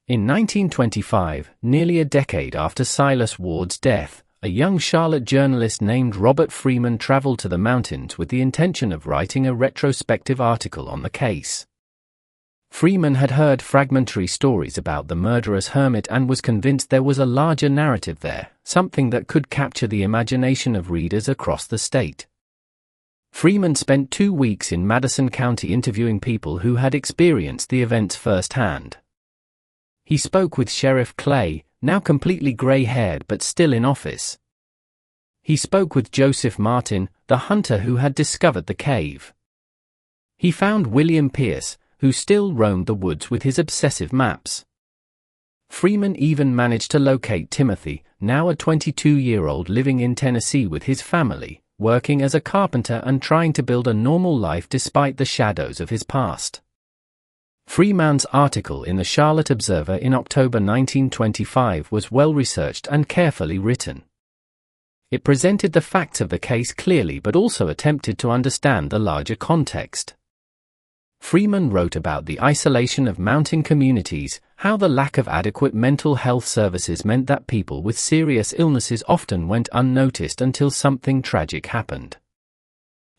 In 1925, nearly a decade after Silas Ward's death, a young Charlotte journalist named Robert Freeman traveled to the mountains with the intention of writing a retrospective article on the case. Freeman had heard fragmentary stories about the murderous hermit and was convinced there was a larger narrative there, something that could capture the imagination of readers across the state. Freeman spent 2 weeks in Madison County interviewing people who had experienced the events firsthand. He spoke with Sheriff Clay, now completely gray-haired but still in office. He spoke with Joseph Martin, the hunter who had discovered the cave. He found William Pierce, who still roamed the woods with his obsessive maps. Freeman even managed to locate Timothy, now a 22-year-old living in Tennessee with his family, working as a carpenter and trying to build a normal life despite the shadows of his past. Freeman's article in the Charlotte Observer in October 1925 was well-researched and carefully written. It presented the facts of the case clearly but also attempted to understand the larger context. Freeman wrote about the isolation of mountain communities, how the lack of adequate mental health services meant that people with serious illnesses often went unnoticed until something tragic happened.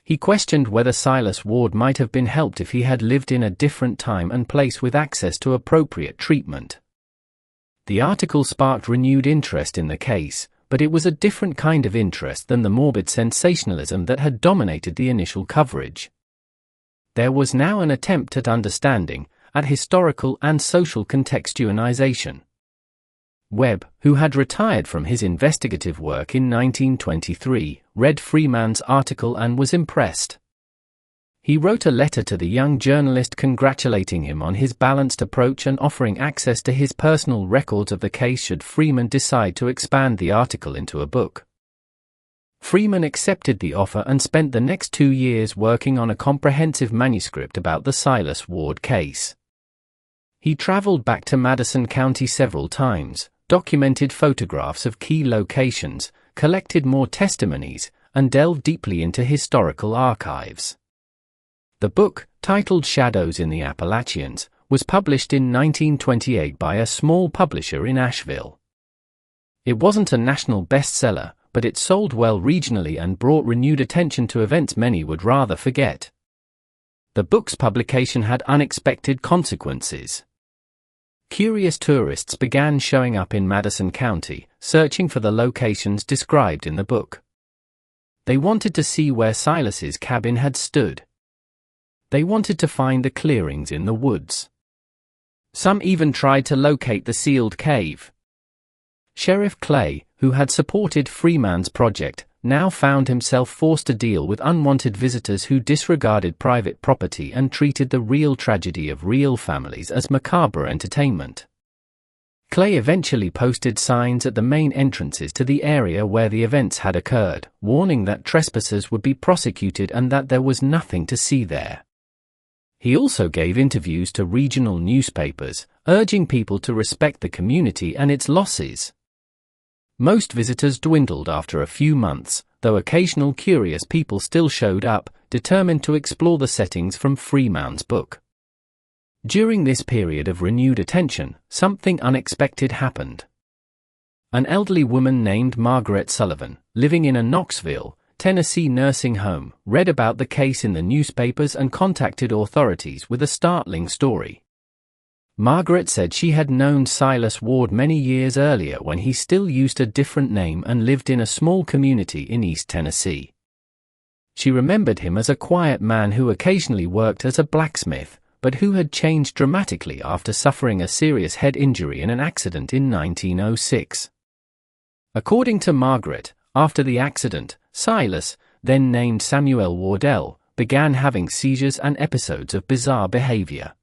He questioned whether Silas Ward might have been helped if he had lived in a different time and place with access to appropriate treatment. The article sparked renewed interest in the case, but it was a different kind of interest than the morbid sensationalism that had dominated the initial coverage. There was now an attempt at understanding, at historical and social contextualization. Webb, who had retired from his investigative work in 1923, read Freeman's article and was impressed. He wrote a letter to the young journalist congratulating him on his balanced approach and offering access to his personal records of the case should Freeman decide to expand the article into a book. Freeman accepted the offer and spent the next 2 years working on a comprehensive manuscript about the Silas Ward case. He traveled back to Madison County several times, documented photographs of key locations, collected more testimonies, and delved deeply into historical archives. The book, titled Shadows in the Appalachians, was published in 1928 by a small publisher in Asheville. It wasn't a national bestseller, but it sold well regionally and brought renewed attention to events many would rather forget. The book's publication had unexpected consequences. Curious tourists began showing up in Madison County, searching for the locations described in the book. They wanted to see where Silas's cabin had stood. They wanted to find the clearings in the woods. Some even tried to locate the sealed cave. Sheriff Clay, who had supported Freeman's project, now found himself forced to deal with unwanted visitors who disregarded private property and treated the real tragedy of real families as macabre entertainment. Clay eventually posted signs at the main entrances to the area where the events had occurred, warning that trespassers would be prosecuted and that there was nothing to see there. He also gave interviews to regional newspapers, urging people to respect the community and its losses. Most visitors dwindled after a few months, though occasional curious people still showed up, determined to explore the settings from Freeman's book. During this period of renewed attention, something unexpected happened. An elderly woman named Margaret Sullivan, living in a Knoxville, Tennessee nursing home, read about the case in the newspapers and contacted authorities with a startling story. Margaret said she had known Silas Ward many years earlier when he still used a different name and lived in a small community in East Tennessee. She remembered him as a quiet man who occasionally worked as a blacksmith, but who had changed dramatically after suffering a serious head injury in an accident in 1906. According to Margaret, after the accident, Silas, then named Samuel Wardell, began having seizures and episodes of bizarre behavior.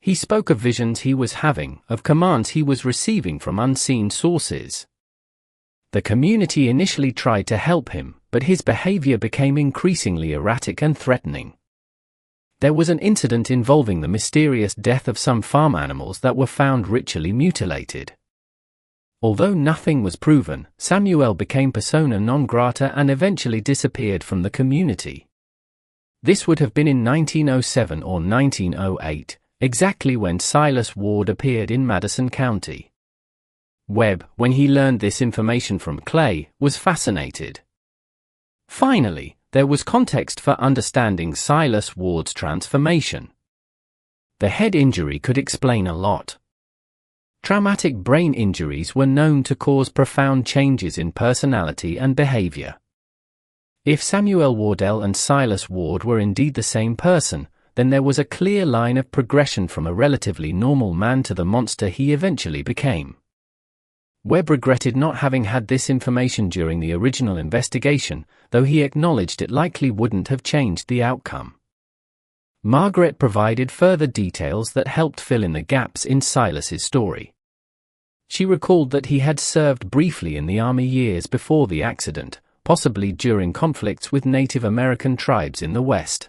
He spoke of visions he was having, of commands he was receiving from unseen sources. The community initially tried to help him, but his behavior became increasingly erratic and threatening. There was an incident involving the mysterious death of some farm animals that were found ritually mutilated. Although nothing was proven, Samuel became persona non grata and eventually disappeared from the community. This would have been in 1907 or 1908, exactly when Silas Ward appeared in Madison County. Webb, when he learned this information from Clay, was fascinated. Finally, there was context for understanding Silas Ward's transformation. The head injury could explain a lot. Traumatic brain injuries were known to cause profound changes in personality and behavior. If Samuel Wardell and Silas Ward were indeed the same person, then there was a clear line of progression from a relatively normal man to the monster he eventually became. Webb regretted not having had this information during the original investigation, though he acknowledged it likely wouldn't have changed the outcome. Margaret provided further details that helped fill in the gaps in Silas's story. She recalled that he had served briefly in the Army years before the accident, possibly during conflicts with Native American tribes in the West.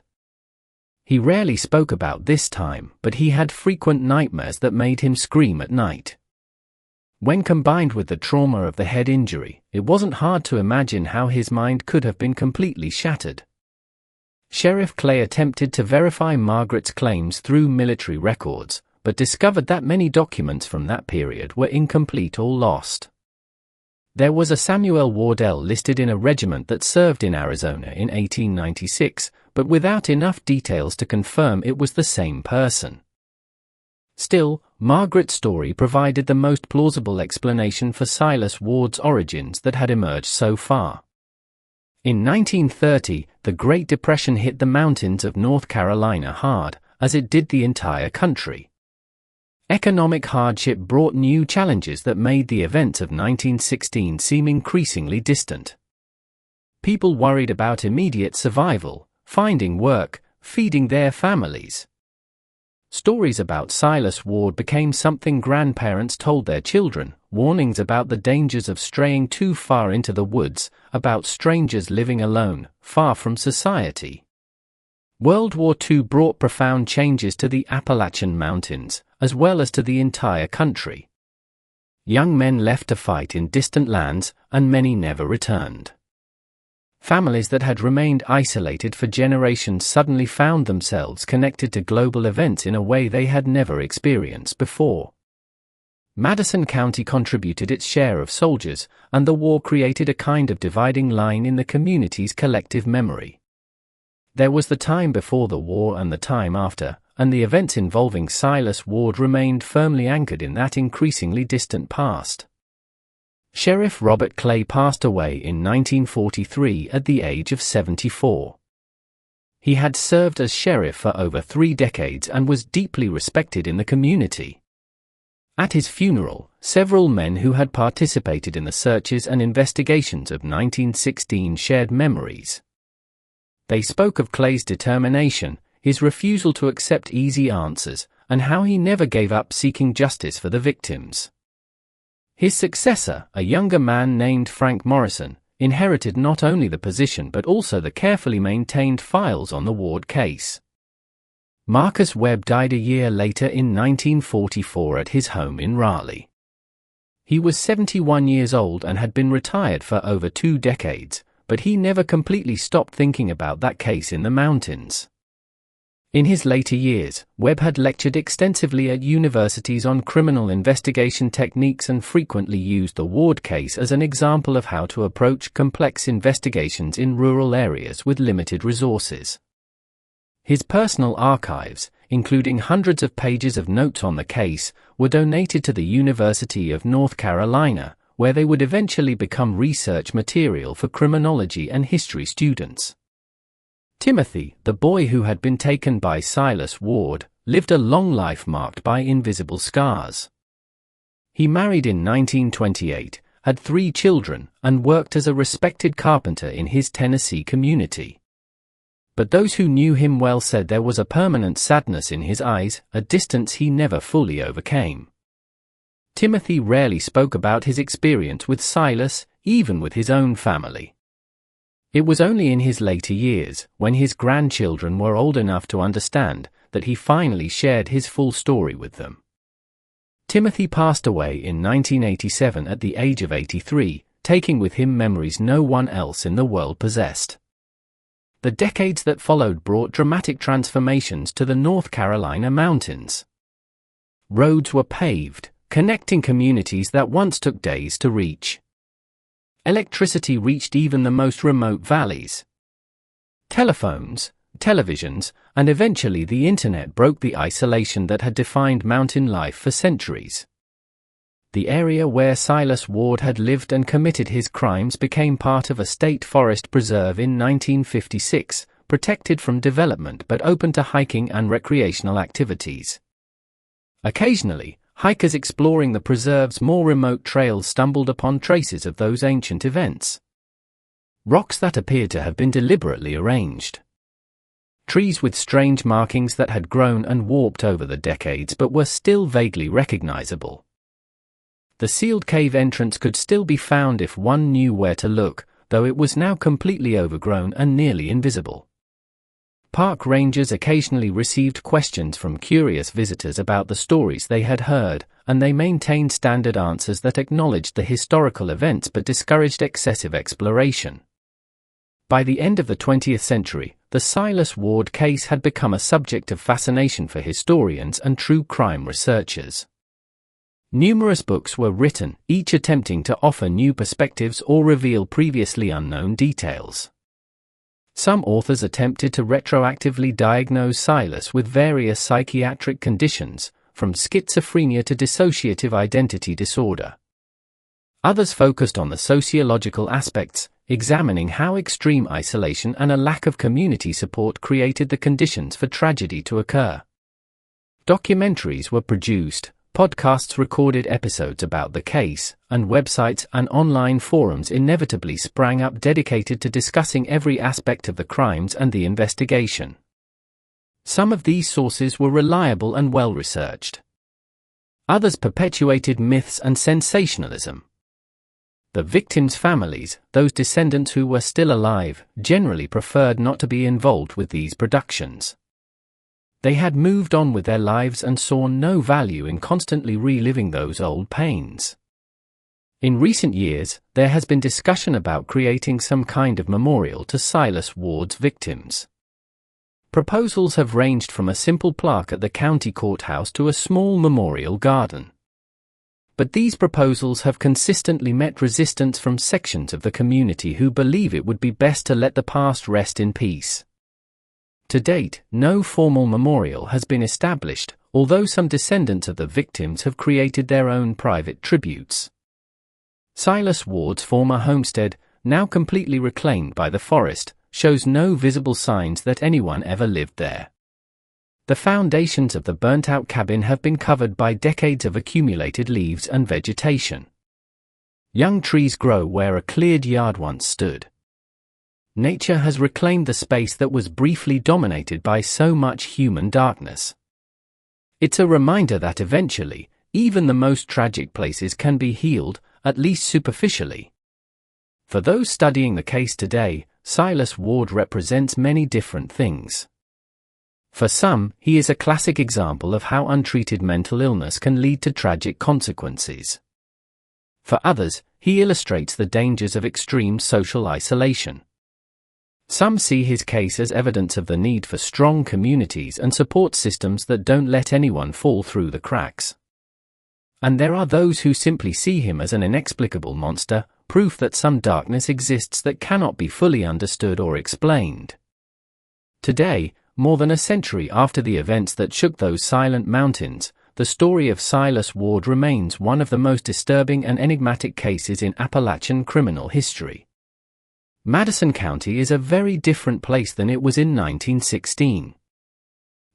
He rarely spoke about this time, but he had frequent nightmares that made him scream at night. When combined with the trauma of the head injury, it wasn't hard to imagine how his mind could have been completely shattered. Sheriff Clay attempted to verify Margaret's claims through military records, but discovered that many documents from that period were incomplete or lost. There was a Samuel Wardell listed in a regiment that served in Arizona in 1896, but without enough details to confirm it was the same person. Still, Margaret's story provided the most plausible explanation for Silas Ward's origins that had emerged so far. In 1930, the Great Depression hit the mountains of North Carolina hard, as it did the entire country. Economic hardship brought new challenges that made the events of 1916 seem increasingly distant. People worried about immediate survival, finding work, feeding their families. Stories about Silas Ward became something grandparents told their children, warnings about the dangers of straying too far into the woods, about strangers living alone, far from society. World War II brought profound changes to the Appalachian Mountains, as well as to the entire country. Young men left to fight in distant lands, and many never returned. Families that had remained isolated for generations suddenly found themselves connected to global events in a way they had never experienced before. Madison County contributed its share of soldiers, and the war created a kind of dividing line in the community's collective memory. There was the time before the war and the time after, and the events involving Silas Ward remained firmly anchored in that increasingly distant past. Sheriff Robert Clay passed away in 1943 at the age of 74. He had served as sheriff for over 3 decades and was deeply respected in the community. At his funeral, several men who had participated in the searches and investigations of 1916 shared memories. They spoke of Clay's determination, his refusal to accept easy answers, and how he never gave up seeking justice for the victims. His successor, a younger man named Frank Morrison, inherited not only the position but also the carefully maintained files on the Ward case. Marcus Webb died a year later in 1944 at his home in Raleigh. He was 71 years old and had been retired for over 2 decades, but he never completely stopped thinking about that case in the mountains. In his later years, Webb had lectured extensively at universities on criminal investigation techniques and frequently used the Ward case as an example of how to approach complex investigations in rural areas with limited resources. His personal archives, including hundreds of pages of notes on the case, were donated to the University of North Carolina, where they would eventually become research material for criminology and history students. Timothy, the boy who had been taken by Silas Ward, lived a long life marked by invisible scars. He married in 1928, had 3 children, and worked as a respected carpenter in his Tennessee community. But those who knew him well said there was a permanent sadness in his eyes, a distance he never fully overcame. Timothy rarely spoke about his experience with Silas, even with his own family. It was only in his later years, when his grandchildren were old enough to understand, that he finally shared his full story with them. Timothy passed away in 1987 at the age of 83, taking with him memories no one else in the world possessed. The decades that followed brought dramatic transformations to the North Carolina mountains. Roads were paved, connecting communities that once took days to reach. Electricity reached even the most remote valleys. Telephones, televisions, and eventually the internet broke the isolation that had defined mountain life for centuries. The area where Silas Ward had lived and committed his crimes became part of a state forest preserve in 1956, protected from development but open to hiking and recreational activities. Occasionally, hikers exploring the preserve's more remote trails stumbled upon traces of those ancient events. Rocks that appeared to have been deliberately arranged. Trees with strange markings that had grown and warped over the decades but were still vaguely recognizable. The sealed cave entrance could still be found if one knew where to look, though it was now completely overgrown and nearly invisible. Park rangers occasionally received questions from curious visitors about the stories they had heard, and they maintained standard answers that acknowledged the historical events but discouraged excessive exploration. By the end of the 20th century, the Silas Ward case had become a subject of fascination for historians and true crime researchers. Numerous books were written, each attempting to offer new perspectives or reveal previously unknown details. Some authors attempted to retroactively diagnose Silas with various psychiatric conditions, from schizophrenia to dissociative identity disorder. Others focused on the sociological aspects, examining how extreme isolation and a lack of community support created the conditions for tragedy to occur. Documentaries were produced, podcasts recorded episodes about the case, and websites and online forums inevitably sprang up dedicated to discussing every aspect of the crimes and the investigation. Some of these sources were reliable and well-researched. Others perpetuated myths and sensationalism. The victims' families, those descendants who were still alive, generally preferred not to be involved with these productions. They had moved on with their lives and saw no value in constantly reliving those old pains. In recent years, there has been discussion about creating some kind of memorial to Silas Ward's victims. Proposals have ranged from a simple plaque at the county courthouse to a small memorial garden. But these proposals have consistently met resistance from sections of the community who believe it would be best to let the past rest in peace. To date, no formal memorial has been established, although some descendants of the victims have created their own private tributes. Silas Ward's former homestead, now completely reclaimed by the forest, shows no visible signs that anyone ever lived there. The foundations of the burnt-out cabin have been covered by decades of accumulated leaves and vegetation. Young trees grow where a cleared yard once stood. Nature has reclaimed the space that was briefly dominated by so much human darkness. It's a reminder that eventually, even the most tragic places can be healed, at least superficially. For those studying the case today, Silas Ward represents many different things. For some, he is a classic example of how untreated mental illness can lead to tragic consequences. For others, he illustrates the dangers of extreme social isolation. Some see his case as evidence of the need for strong communities and support systems that don't let anyone fall through the cracks. And there are those who simply see him as an inexplicable monster, proof that some darkness exists that cannot be fully understood or explained. Today, more than a century after the events that shook those silent mountains, the story of Silas Ward remains one of the most disturbing and enigmatic cases in Appalachian criminal history. Madison County is a very different place than it was in 1916.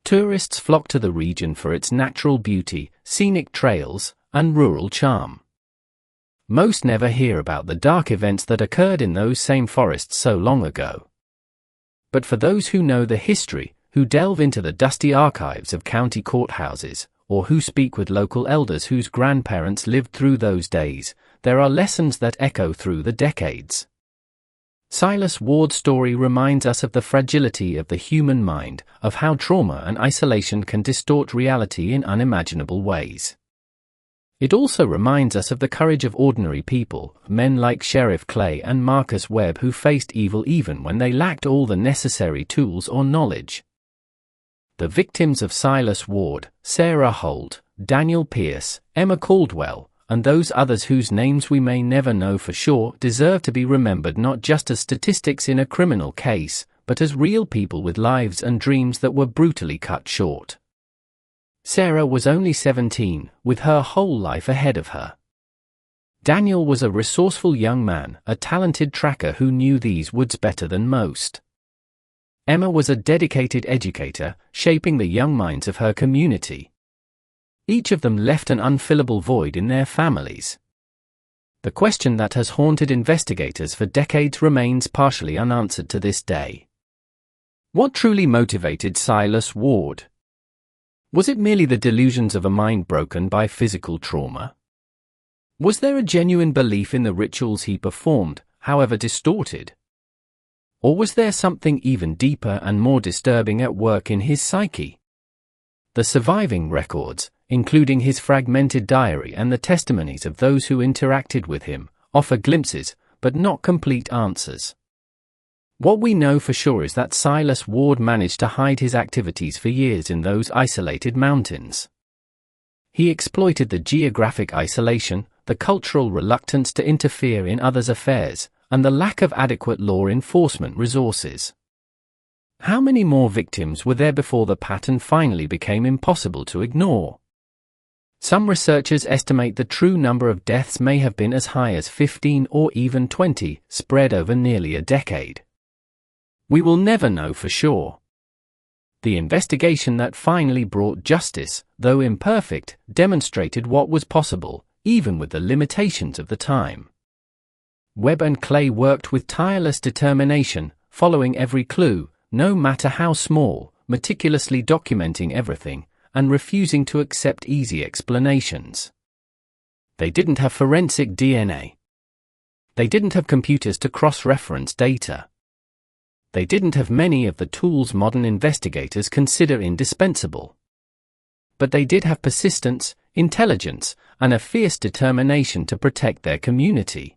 Tourists flock to the region for its natural beauty, scenic trails, and rural charm. Most never hear about the dark events that occurred in those same forests so long ago. But for those who know the history, who delve into the dusty archives of county courthouses, or who speak with local elders whose grandparents lived through those days, there are lessons that echo through the decades. Silas Ward's story reminds us of the fragility of the human mind, of how trauma and isolation can distort reality in unimaginable ways. It also reminds us of the courage of ordinary people, men like Sheriff Clay and Marcus Webb who faced evil even when they lacked all the necessary tools or knowledge. The victims of Silas Ward, Sarah Holt, Daniel Pierce, Emma Caldwell, and those others whose names we may never know for sure, deserve to be remembered not just as statistics in a criminal case, but as real people with lives and dreams that were brutally cut short. Sarah was only 17, with her whole life ahead of her. Daniel was a resourceful young man, a talented tracker who knew these woods better than most. Emma was a dedicated educator, shaping the young minds of her community. Each of them left an unfillable void in their families. The question that has haunted investigators for decades remains partially unanswered to this day. What truly motivated Silas Ward? Was it merely the delusions of a mind broken by physical trauma? Was there a genuine belief in the rituals he performed, however distorted? Or was there something even deeper and more disturbing at work in his psyche? The surviving records, including his fragmented diary and the testimonies of those who interacted with him, offer glimpses, but not complete answers. What we know for sure is that Silas Ward managed to hide his activities for years in those isolated mountains. He exploited the geographic isolation, the cultural reluctance to interfere in others' affairs, and the lack of adequate law enforcement resources. How many more victims were there before the pattern finally became impossible to ignore? Some researchers estimate the true number of deaths may have been as high as 15 or even 20, spread over nearly a decade. We will never know for sure. The investigation that finally brought justice, though imperfect, demonstrated what was possible, even with the limitations of the time. Webb and Clay worked with tireless determination, following every clue, no matter how small, meticulously documenting everything, and refusing to accept easy explanations. They didn't have forensic DNA. They didn't have computers to cross-reference data. They didn't have many of the tools modern investigators consider indispensable. But they did have persistence, intelligence, and a fierce determination to protect their community.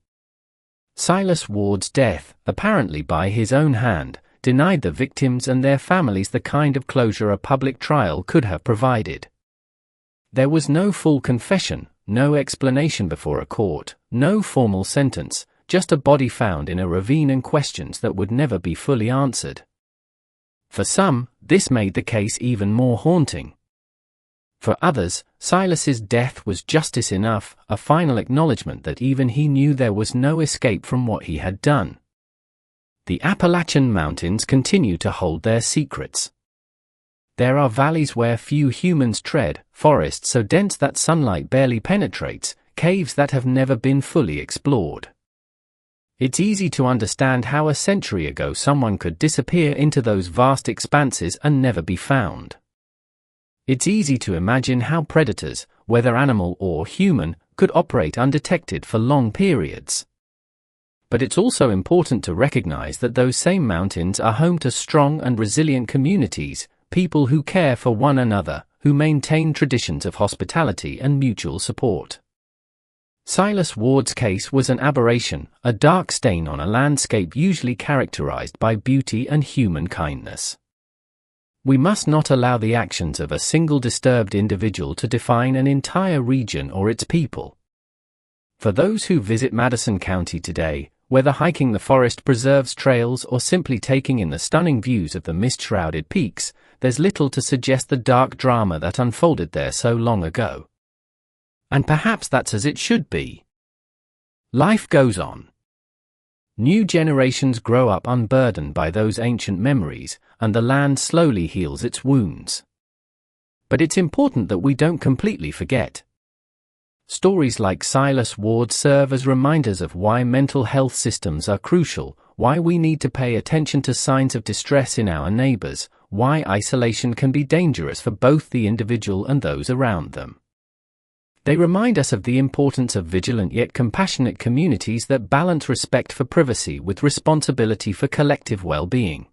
Silas Ward's death, apparently by his own hand, denied the victims and their families the kind of closure a public trial could have provided. There was no full confession, no explanation before a court, no formal sentence, just a body found in a ravine and questions that would never be fully answered. For some, this made the case even more haunting. For others, Silas's death was justice enough, a final acknowledgement that even he knew there was no escape from what he had done. The Appalachian Mountains continue to hold their secrets. There are valleys where few humans tread, forests so dense that sunlight barely penetrates, caves that have never been fully explored. It's easy to understand how a century ago someone could disappear into those vast expanses and never be found. It's easy to imagine how predators, whether animal or human, could operate undetected for long periods. But it's also important to recognize that those same mountains are home to strong and resilient communities, people who care for one another, who maintain traditions of hospitality and mutual support. Silas Ward's case was an aberration, a dark stain on a landscape usually characterized by beauty and human kindness. We must not allow the actions of a single disturbed individual to define an entire region or its people. For those who visit Madison County today, whether hiking the forest preserves trails or simply taking in the stunning views of the mist-shrouded peaks, there's little to suggest the dark drama that unfolded there so long ago. And perhaps that's as it should be. Life goes on. New generations grow up unburdened by those ancient memories, and the land slowly heals its wounds. But it's important that we don't completely forget. Stories like Silas Ward serve as reminders of why mental health systems are crucial, why we need to pay attention to signs of distress in our neighbors, why isolation can be dangerous for both the individual and those around them. They remind us of the importance of vigilant yet compassionate communities that balance respect for privacy with responsibility for collective well-being.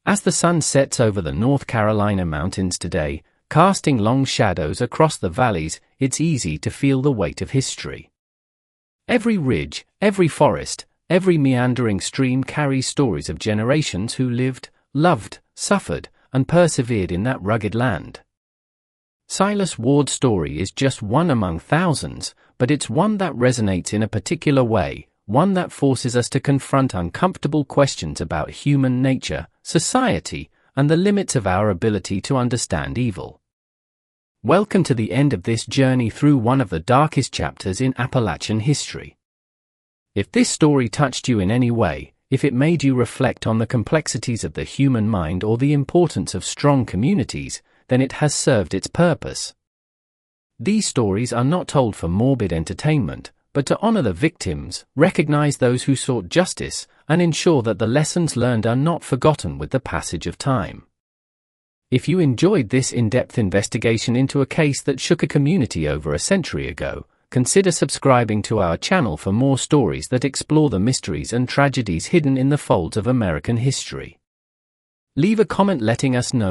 As the sun sets over the North Carolina mountains today, casting long shadows across the valleys, it's easy to feel the weight of history. Every ridge, every forest, every meandering stream carries stories of generations who lived, loved, suffered, and persevered in that rugged land. Silas Ward's story is just one among thousands, but it's one that resonates in a particular way, one that forces us to confront uncomfortable questions about human nature, society, and the limits of our ability to understand evil. Welcome to the end of this journey through one of the darkest chapters in Appalachian history. If this story touched you in any way, if it made you reflect on the complexities of the human mind or the importance of strong communities, then it has served its purpose. These stories are not told for morbid entertainment, but to honor the victims, recognize those who sought justice, and ensure that the lessons learned are not forgotten with the passage of time. If you enjoyed this in-depth investigation into a case that shook a community over a century ago, consider subscribing to our channel for more stories that explore the mysteries and tragedies hidden in the folds of American history. Leave a comment letting us know